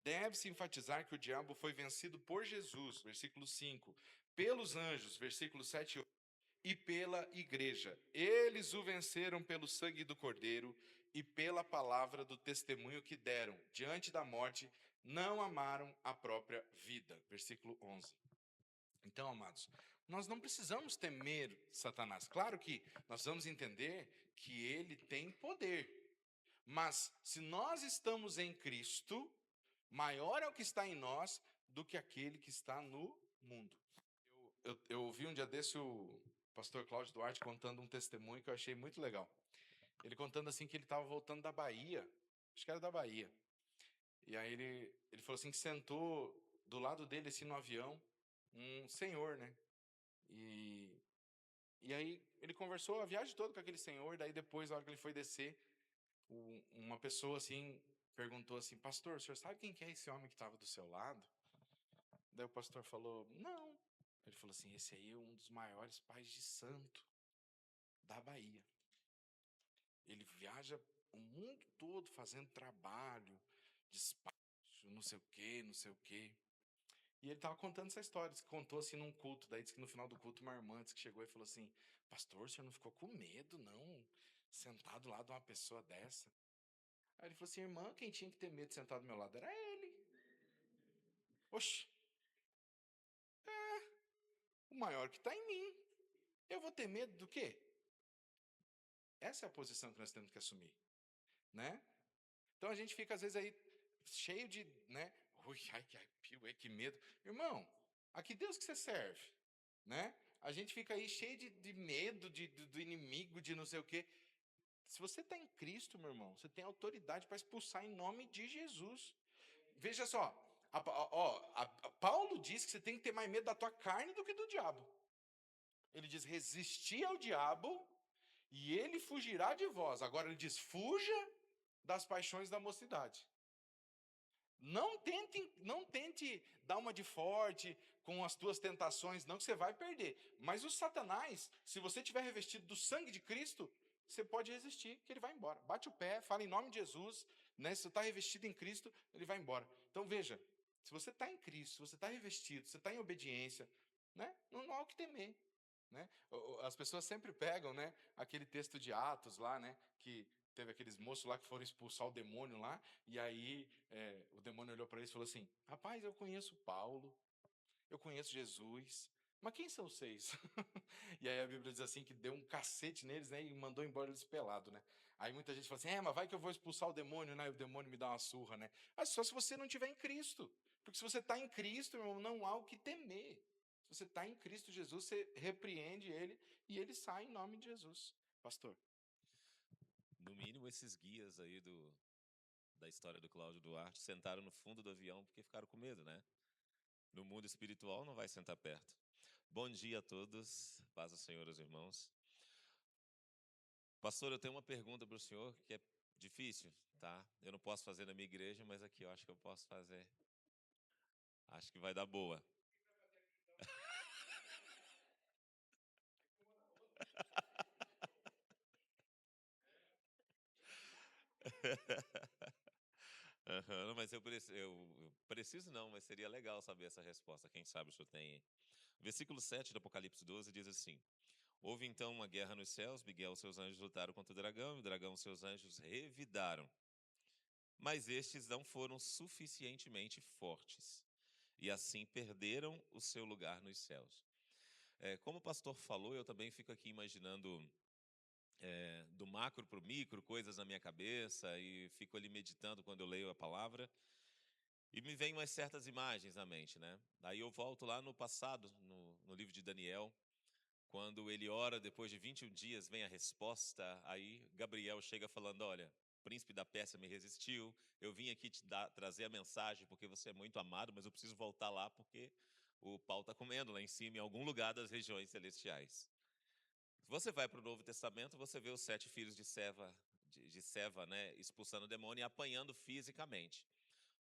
Deve-se enfatizar que o diabo foi vencido por Jesus, versículo 5, pelos anjos, versículo 7 e 8, e pela igreja. Eles o venceram pelo sangue do Cordeiro e pela palavra do testemunho que deram. Diante da morte, não amaram a própria vida. Versículo 11. Então, amados, nós não precisamos temer Satanás. Claro que nós vamos entender que ele tem poder. Mas se nós estamos em Cristo, maior é o que está em nós do que aquele que está no mundo. Eu ouvi um dia desse o pastor Cláudio Duarte contando um testemunho que eu achei muito legal. Ele contando assim que ele estava voltando da Bahia, acho que era da Bahia. E aí ele falou assim que sentou do lado dele assim no avião um senhor, né? E aí ele conversou a viagem toda com aquele senhor, daí depois, na hora que ele foi descer, uma pessoa assim perguntou assim: pastor, o senhor sabe quem que é esse homem que estava do seu lado? Daí o pastor falou: não. Ele falou assim: esse aí é um dos maiores pais de santo da Bahia. Ele viaja o mundo todo fazendo trabalho, despacho, não sei o quê, não sei o quê. E ele estava contando essa história, disse que contou assim num culto, daí disse que no final do culto uma irmã disse que chegou e falou assim: pastor, o senhor não ficou com medo, não? Sentado lá de uma pessoa dessa? Aí ele falou assim: irmã, quem tinha que ter medo de sentar do meu lado era ele. Oxe, o maior que está em mim. Eu vou ter medo do quê? Essa é a posição que nós temos que assumir, né? Então a gente fica às vezes aí cheio de, né? Ui, ai, que arrepio, que medo. Irmão, a que Deus que você serve, né? A gente fica aí cheio de medo do inimigo, de não sei o quê. Se você está em Cristo, meu irmão, você tem autoridade para expulsar em nome de Jesus. Veja só, Paulo diz que você tem que ter mais medo da tua carne do que do diabo. Ele diz: resistir ao diabo e ele fugirá de vós. Agora ele diz: fuja das paixões da mocidade. Não tente dar uma de forte com as tuas tentações, não, que você vai perder. Mas o Satanás, se você estiver revestido do sangue de Cristo, você pode resistir, que ele vai embora. Bate o pé, fala em nome de Jesus, né? Se você está revestido em Cristo, ele vai embora. Então veja, se você está em Cristo, se você está revestido, se você está em obediência, né? Não há o que temer. Né? As pessoas sempre pegam, né, aquele texto de Atos lá, né, que teve aqueles moços lá que foram expulsar o demônio lá, e aí o demônio olhou para eles e falou assim: rapaz, eu conheço Paulo, eu conheço Jesus, mas quem são vocês? E aí a Bíblia diz assim que deu um cacete neles, né, e mandou embora eles pelado, né? Aí muita gente fala assim: mas vai que eu vou expulsar o demônio, né? E o demônio me dá uma surra, né? Mas só se você não estiver em Cristo, porque se você está em Cristo, meu irmão, não há o que temer. Se você está em Cristo Jesus, você repreende ele e ele sai em nome de Jesus. Pastor. No mínimo, esses guias aí da história do Cláudio Duarte sentaram no fundo do avião porque ficaram com medo, né? No mundo espiritual não vai sentar perto. Bom dia a todos, paz do Senhor aos irmãos. Pastor, eu tenho uma pergunta para o senhor que é difícil, tá? Eu não posso fazer na minha igreja, mas aqui eu acho que eu posso fazer. Acho que vai dar boa. Aham, mas eu preciso não, mas seria legal saber essa resposta. Quem sabe o senhor tem. Versículo 7 do Apocalipse 12 diz assim: Houve então uma guerra nos céus, Miguel e seus anjos lutaram contra e o dragão e seus anjos revidaram. Mas estes não foram suficientemente fortes, e assim perderam o seu lugar nos céus. Como o pastor falou, eu também fico aqui imaginando do macro para o micro, coisas na minha cabeça, e fico ali meditando quando eu leio a palavra, e me vêm umas certas imagens na mente, né? Aí eu volto lá no passado, no livro de Daniel, quando ele ora, depois de 21 dias, vem a resposta, aí Gabriel chega falando, olha, o príncipe da Pérsia me resistiu, eu vim aqui trazer a mensagem porque você é muito amado, mas eu preciso voltar lá porque o pau está comendo lá em cima, em algum lugar das regiões celestiais. Se você vai para o Novo Testamento, você vê os 7 filhos de Seva, né, expulsando o demônio e apanhando fisicamente.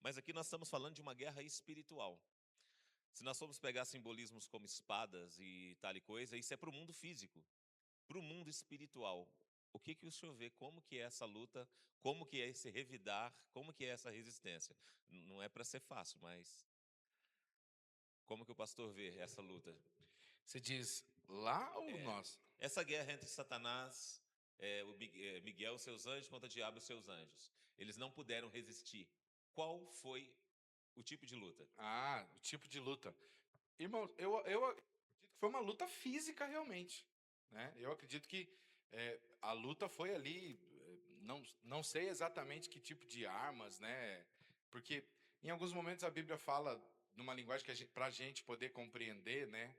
Mas aqui nós estamos falando de uma guerra espiritual. Se nós formos pegar simbolismos como espadas e tal e coisa, isso é para o mundo físico. Para o mundo espiritual, o que o senhor vê? Como que é essa luta? Como que é esse revidar? Como que é essa resistência? Não é para ser fácil, mas como que o pastor vê essa luta? Você diz lá ou nós? Essa guerra entre Satanás, Miguel e seus anjos contra o diabo e seus anjos. Eles não puderam resistir. Qual foi o tipo de luta? Ah, o tipo de luta. Irmãos, eu acredito que foi uma luta física realmente, né? Eu acredito que a luta foi ali, não sei exatamente que tipo de armas, né? Porque em alguns momentos a Bíblia fala numa linguagem que para a gente poder compreender, né?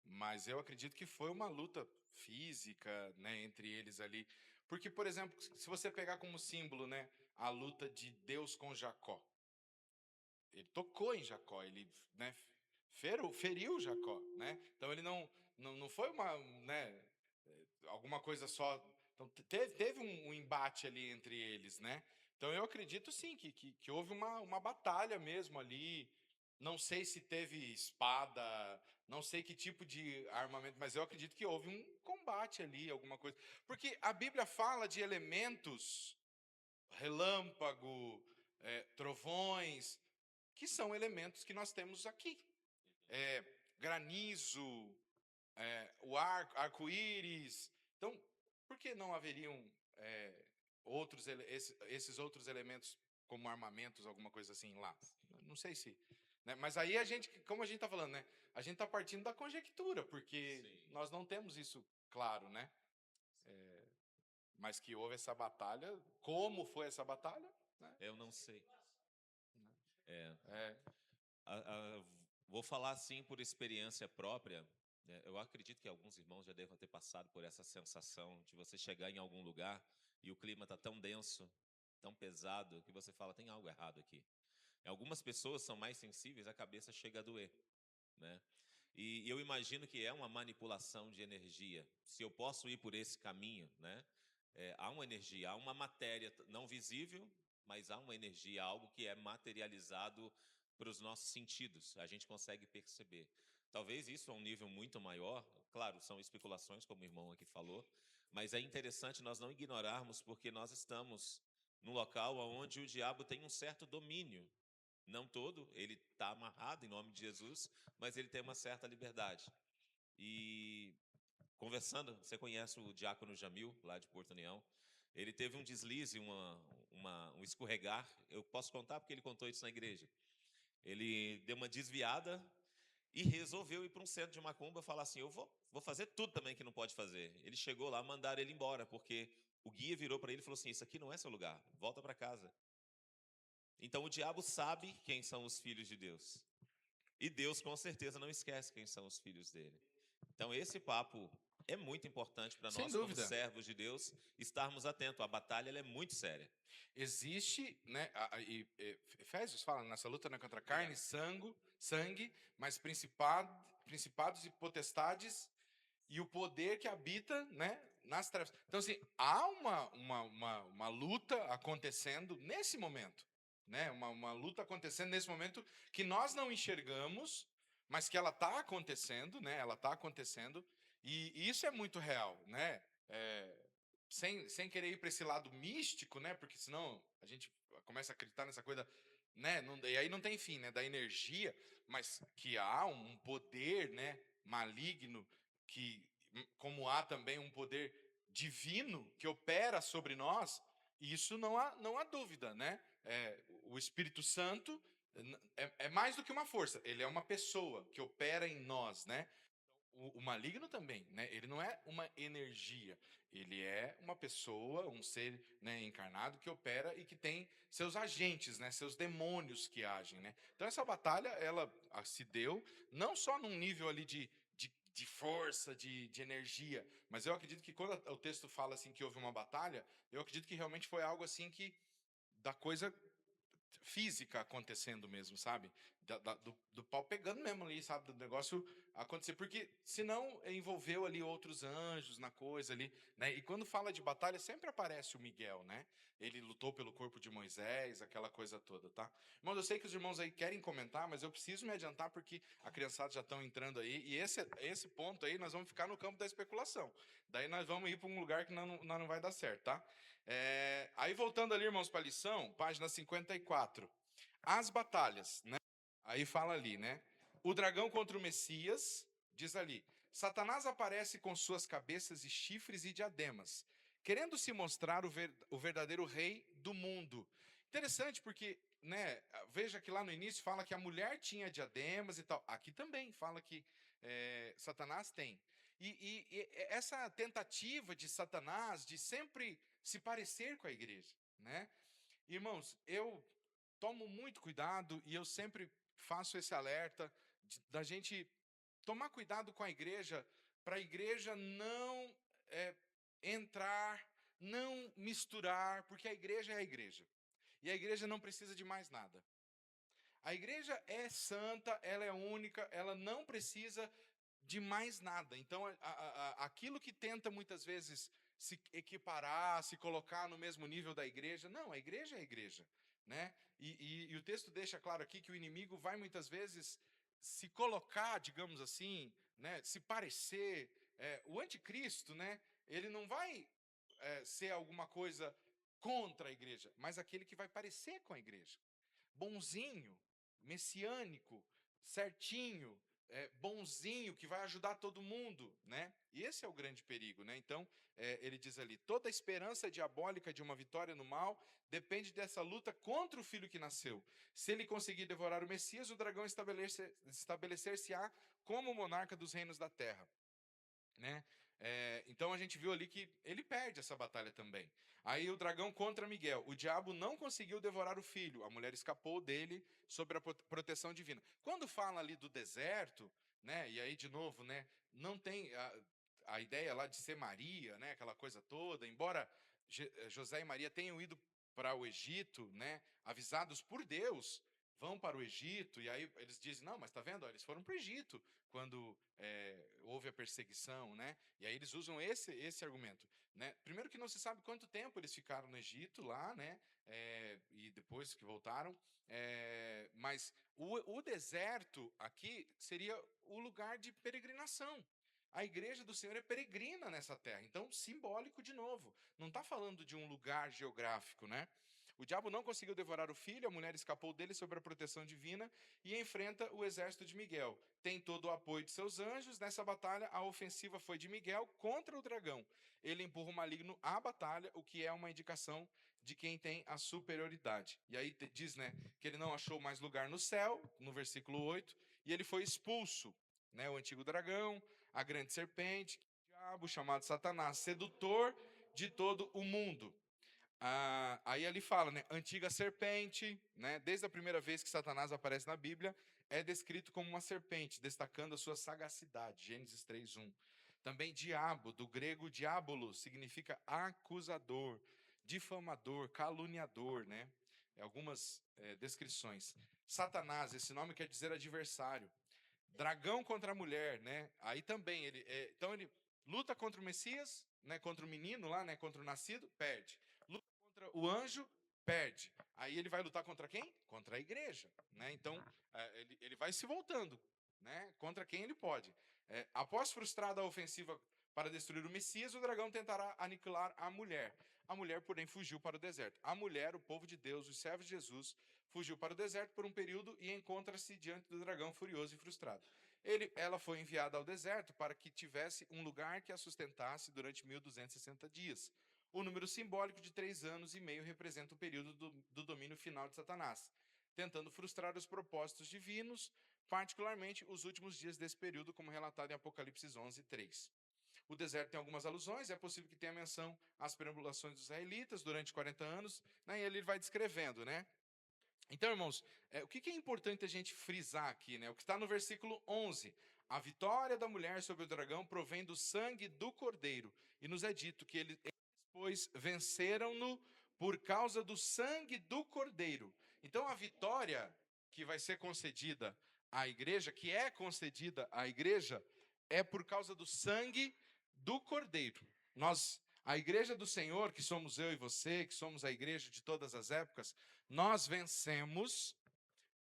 Mas eu acredito que foi uma luta física, né, entre eles ali. Porque, por exemplo, se você pegar como símbolo, né, a luta de Deus com Jacó, ele tocou em Jacó, ele, né, feriu Jacó, né? Então ele não foi né, alguma coisa só. Então teve um embate ali entre eles, né? Então eu acredito sim que houve uma batalha mesmo ali. Não sei se teve espada, não sei que tipo de armamento, mas eu acredito que houve um combate ali, alguma coisa. Porque a Bíblia fala de elementos, relâmpago, trovões, que são elementos que nós temos aqui. Granizo, o arco-íris. Então, por que não haveriam esses outros elementos como armamentos, alguma coisa assim lá? Não sei se. Né? Mas aí como a gente está falando, né? A gente está partindo da conjectura, porque Sim. nós não temos isso claro, né? Mas que houve essa batalha, como foi essa batalha? Né? Eu não sei. É, Vou falar assim por experiência própria. Eu acredito que alguns irmãos já devem ter passado por essa sensação de você chegar em algum lugar e o clima está tão denso, tão pesado, que você fala, tem algo errado aqui. Algumas pessoas são mais sensíveis, a cabeça chega a doer, né? E eu imagino que é uma manipulação de energia. Se eu posso ir por esse caminho, né? Há uma energia, há uma matéria não visível, mas há uma energia, algo que é materializado para os nossos sentidos. A gente consegue perceber. Talvez isso a um nível muito maior, claro, são especulações, como o irmão aqui falou, mas é interessante nós não ignorarmos, porque nós estamos num local onde o diabo tem um certo domínio. Não todo, ele está amarrado em nome de Jesus, mas ele tem uma certa liberdade. E conversando, você conhece o diácono Jamil, lá de Porto União, ele teve um deslize, um escorregar, eu posso contar porque ele contou isso na igreja. Ele deu uma desviada e resolveu ir para um centro de macumba e falar assim, eu vou fazer tudo também que não pode fazer. Ele chegou lá, mandaram ele embora, porque o guia virou para ele e falou assim, isso aqui não é seu lugar, volta para casa. Então o diabo sabe quem são os filhos de Deus. E Deus com certeza não esquece quem são os filhos dele. Então esse papo é muito importante para sem nós, como dúvida. servos de Deus, estarmos atentos. A batalha ela é muito séria. Existe, né? Efésios fala, nessa luta não é contra carne e sangue, mas principado, principados e potestades e o poder que habita, né, nas trevas. Então, assim, há uma luta acontecendo nesse momento, né? Uma luta acontecendo nesse momento que nós não enxergamos, mas que ela está acontecendo, né? Ela está acontecendo, e isso é muito real, né? Sem querer ir para esse lado místico, né? Porque senão a gente começa a acreditar nessa coisa, né? E aí não tem fim, né? Da energia, mas que há um poder, né? Maligno, que como há também um poder divino que opera sobre nós, isso não há dúvida, né? O Espírito Santo é mais do que uma força, ele é uma pessoa que opera em nós, né? O maligno também, né? Ele não é uma energia, ele é uma pessoa, um ser, né, encarnado que opera e que tem seus agentes, né? Seus demônios que agem, né? Então essa batalha, ela se deu não só num nível ali de força, de energia, mas eu acredito que quando o texto fala assim que houve uma batalha, eu acredito que realmente foi algo assim que da coisa física acontecendo mesmo, sabe? Do pau pegando mesmo ali, sabe? Do negócio acontecer. Porque senão envolveu ali outros anjos na coisa ali, né? E quando fala de batalha, sempre aparece o Miguel, né? Ele lutou pelo corpo de Moisés, aquela coisa toda, tá? Irmãos, eu sei que os irmãos aí querem comentar, mas eu preciso me adiantar porque a criançada já estão entrando aí. E esse ponto aí, nós vamos ficar no campo da especulação. Daí nós vamos ir para um lugar que não vai dar certo, tá? Aí voltando ali, irmãos, para a lição, página 54. As batalhas, né? Aí fala ali, né? O dragão contra o Messias, diz ali: Satanás aparece com suas cabeças e chifres e diademas, querendo se mostrar o verdadeiro rei do mundo. Interessante porque, né? Veja que lá no início fala que a mulher tinha diademas e tal. Aqui também fala que Satanás tem. E essa tentativa de Satanás de sempre se parecer com a igreja, né? Irmãos, eu tomo muito cuidado e eu sempre faço esse alerta da gente tomar cuidado com a igreja, para a igreja não entrar, não misturar, porque a igreja é a igreja. E a igreja não precisa de mais nada. A igreja é santa, ela é única, ela não precisa de mais nada. Então, aquilo que tenta muitas vezes se equiparar, se colocar no mesmo nível da igreja, não, a igreja é a igreja, né? E o texto deixa claro aqui que o inimigo vai muitas vezes se colocar, digamos assim, né? Se parecer, o anticristo, né? Ele não vai ser alguma coisa contra a igreja, mas aquele que vai parecer com a igreja. Bonzinho, messiânico, certinho, bonzinho, que vai ajudar todo mundo, né? E esse é o grande perigo, né? Então, ele diz ali, toda a esperança diabólica de uma vitória no mal depende dessa luta contra o filho que nasceu. Se ele conseguir devorar o Messias, o dragão estabelecer-se-á como monarca dos reinos da terra, né? Então a gente viu ali que ele perde essa batalha também. Aí o dragão contra Miguel. O diabo não conseguiu devorar o filho. A mulher escapou dele sob a proteção divina. Quando fala ali do deserto, né? E aí de novo, né? Não tem a ideia lá de ser Maria, né? Aquela coisa toda. Embora José e Maria tenham ido para o Egito, né? Avisados por Deus, vão para o Egito. E aí eles dizem, não, mas está vendo? Eles foram para o Egito quando houve a perseguição, né? E aí eles usam esse argumento, né? Primeiro que não se sabe quanto tempo eles ficaram no Egito lá, né? E depois que voltaram, mas o deserto aqui seria o lugar de peregrinação. A igreja do Senhor é peregrina nessa terra, então simbólico de novo. Não está falando de um lugar geográfico, né? O diabo não conseguiu devorar o filho, a mulher escapou dele sob a proteção divina e enfrenta o exército de Miguel. Tem todo o apoio de seus anjos. Nessa batalha, a ofensiva foi de Miguel contra o dragão. Ele empurra o maligno à batalha, o que é uma indicação de quem tem a superioridade. E aí diz, né, que ele não achou mais lugar no céu, no versículo 8, e ele foi expulso, né, o antigo dragão, a grande serpente, o diabo chamado Satanás, sedutor de todo o mundo. Aí ele fala, né, antiga serpente, né, desde a primeira vez que Satanás aparece na Bíblia, é descrito como uma serpente, destacando a sua sagacidade, Gênesis 3:1. Também diabo, do grego diabolos, significa acusador, difamador, caluniador, né? Algumas descrições. Satanás, esse nome quer dizer adversário. Dragão contra a mulher, né? Aí também então ele luta contra o Messias, né? Contra o menino lá, né? Contra o nascido, perde. Luta contra o anjo, perde. Aí ele vai lutar contra quem? Contra a igreja, né? Então ele vai se voltando, né? Contra quem ele pode. Após frustrada a ofensiva para destruir o Messias, o dragão tentará aniquilar a mulher. A mulher, porém, fugiu para o deserto. A mulher, o povo de Deus, os servos de Jesus, fugiu para o deserto por um período e encontra-se diante do dragão furioso e frustrado. Ela foi enviada ao deserto para que tivesse um lugar que a sustentasse durante 1260 dias. O número simbólico de 3 anos e meio representa o período do domínio final de Satanás, tentando frustrar os propósitos divinos, particularmente os últimos dias desse período, como relatado em Apocalipse 11:3. O deserto tem algumas alusões, é possível que tenha menção às perambulações dos israelitas durante 40 anos, né, e ele vai descrevendo, né? Então, irmãos, o que é importante a gente frisar aqui, né? O que está no versículo 11. A vitória da mulher sobre o dragão provém do sangue do cordeiro. E nos é dito que eles pois, venceram-no por causa do sangue do cordeiro. Então, a vitória que vai ser concedida à igreja, que é concedida à igreja, é por causa do sangue do cordeiro. A igreja do Senhor, que somos eu e você, que somos a igreja de todas as épocas, nós vencemos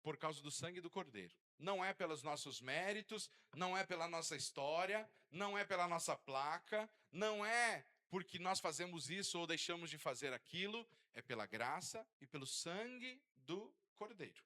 por causa do sangue do cordeiro. Não é pelos nossos méritos, não é pela nossa história, não é pela nossa placa, não é porque nós fazemos isso ou deixamos de fazer aquilo, é pela graça e pelo sangue do cordeiro.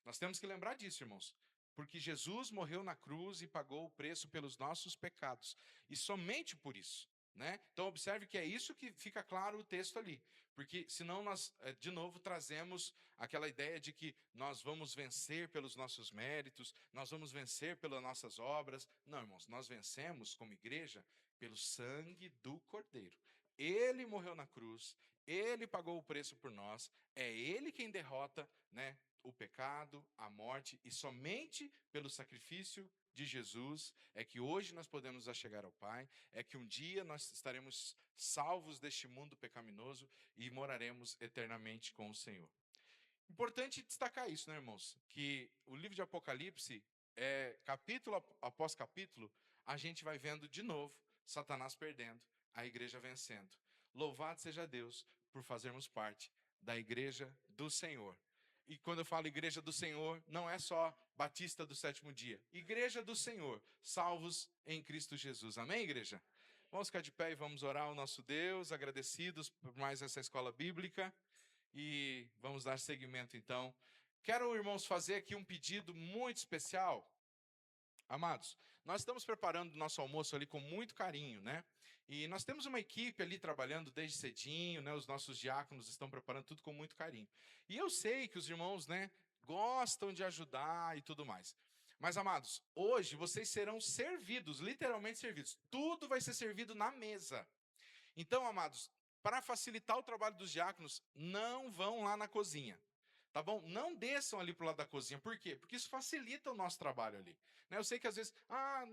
Nós temos que lembrar disso, irmãos, porque Jesus morreu na cruz e pagou o preço pelos nossos pecados, e somente por isso, né? Então observe que é isso que fica claro o texto ali, porque senão nós, de novo, trazemos aquela ideia de que nós vamos vencer pelos nossos méritos, nós vamos vencer pelas nossas obras. Não, irmãos, nós vencemos como igreja pelo sangue do Cordeiro. Ele morreu na cruz, ele pagou o preço por nós, é ele quem derrota, né, o pecado, a morte, e somente pelo sacrifício de Jesus é que hoje nós podemos achegar ao Pai, é que um dia nós estaremos salvos deste mundo pecaminoso e moraremos eternamente com o Senhor. Importante destacar isso, né, irmãos? Que o livro de Apocalipse, capítulo após capítulo, a gente vai vendo de novo Satanás perdendo, a igreja vencendo. Louvado seja Deus por fazermos parte da igreja do Senhor. E quando eu falo igreja do Senhor, não é só Batista do Sétimo Dia. Igreja do Senhor, salvos em Cristo Jesus. Amém, igreja? Vamos ficar de pé e vamos orar ao nosso Deus, agradecidos por mais essa escola bíblica. E vamos dar seguimento, então. Quero, irmãos, fazer aqui um pedido muito especial. Amados, nós estamos preparando o nosso almoço ali com muito carinho, né? E nós temos uma equipe ali trabalhando desde cedinho, né? Os nossos diáconos estão preparando tudo com muito carinho. E eu sei que os irmãos, né, gostam de ajudar e tudo mais. Mas, amados, hoje vocês serão servidos, literalmente servidos. Tudo vai ser servido na mesa. Então, amados, para facilitar o trabalho dos diáconos, não vão lá na cozinha. Tá bom? Não desçam ali pro lado da cozinha. Por quê? Porque isso facilita o nosso trabalho ali. Né? Eu sei que às vezes,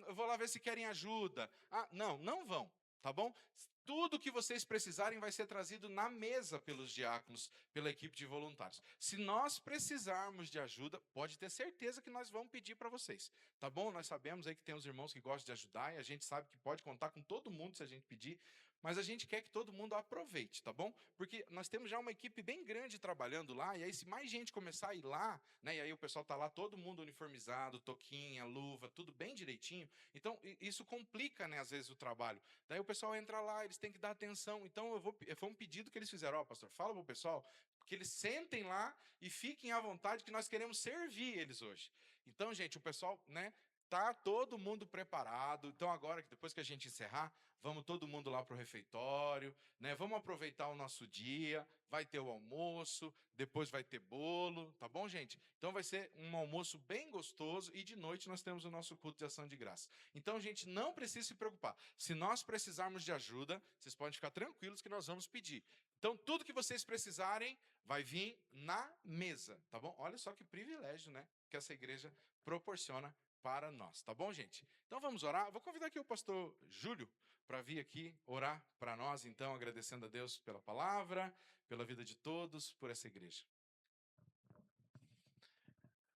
eu vou lá ver se querem ajuda. Não vão. Tá bom? Tudo que vocês precisarem vai ser trazido na mesa pelos diáconos, pela equipe de voluntários. Se nós precisarmos de ajuda, pode ter certeza que nós vamos pedir para vocês. Tá bom? Nós sabemos aí que tem os irmãos que gostam de ajudar e a gente sabe que pode contar com todo mundo se a gente pedir. Mas a gente quer que todo mundo aproveite, tá bom? Porque nós temos já uma equipe bem grande trabalhando lá, e aí se mais gente começar a ir lá, né, e aí o pessoal tá lá, todo mundo uniformizado, toquinha, luva, tudo bem direitinho, então isso complica, né, às vezes o trabalho. Daí o pessoal entra lá, eles têm que dar atenção, então foi um pedido que eles fizeram, pastor, fala pro pessoal, que eles sentem lá e fiquem à vontade, que nós queremos servir eles hoje. Então, gente, o pessoal, né, tá todo mundo preparado. Então agora, depois que a gente encerrar, vamos todo mundo lá para o refeitório, né? Vamos aproveitar o nosso dia, vai ter o almoço, depois vai ter bolo, tá bom, gente? Então vai ser um almoço bem gostoso e de noite nós temos o nosso culto de ação de graça. Então, gente, não precisa se preocupar. Se nós precisarmos de ajuda, vocês podem ficar tranquilos que nós vamos pedir. Então, tudo que vocês precisarem vai vir na mesa, tá bom? Olha só que privilégio, né? Que essa igreja proporciona para nós, tá bom, gente? Então vamos orar. Vou convidar aqui o pastor Júlio para vir aqui orar para nós, então, agradecendo a Deus pela palavra, pela vida de todos, por essa igreja.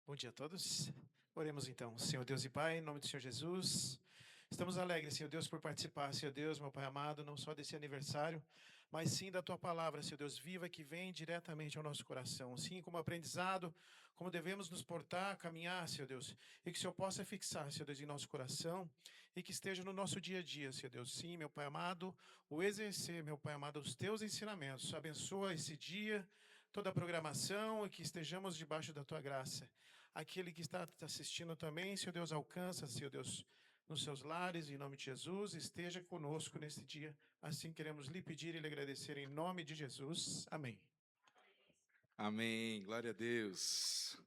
Bom dia a todos. Oremos então. Senhor Deus e Pai, em nome do Senhor Jesus, estamos alegres, Senhor Deus, por participar, Senhor Deus, meu Pai amado, não só desse aniversário, mas sim da Tua palavra, Senhor Deus, viva, que vem diretamente ao nosso coração. Sim, como aprendizado, como devemos nos portar, caminhar, Senhor Deus, e que o Senhor possa fixar, Senhor Deus, em nosso coração, e que esteja no nosso dia a dia, Senhor Deus. Sim, meu Pai amado, o exercer, meu Pai amado, os Teus ensinamentos. Abençoa esse dia, toda a programação, e que estejamos debaixo da Tua graça. Aquele que está assistindo também, Senhor Deus, alcança, Senhor Deus, nos seus lares, em nome de Jesus, esteja conosco neste dia. Assim queremos lhe pedir e lhe agradecer em nome de Jesus. Amém. Amém. Glória a Deus.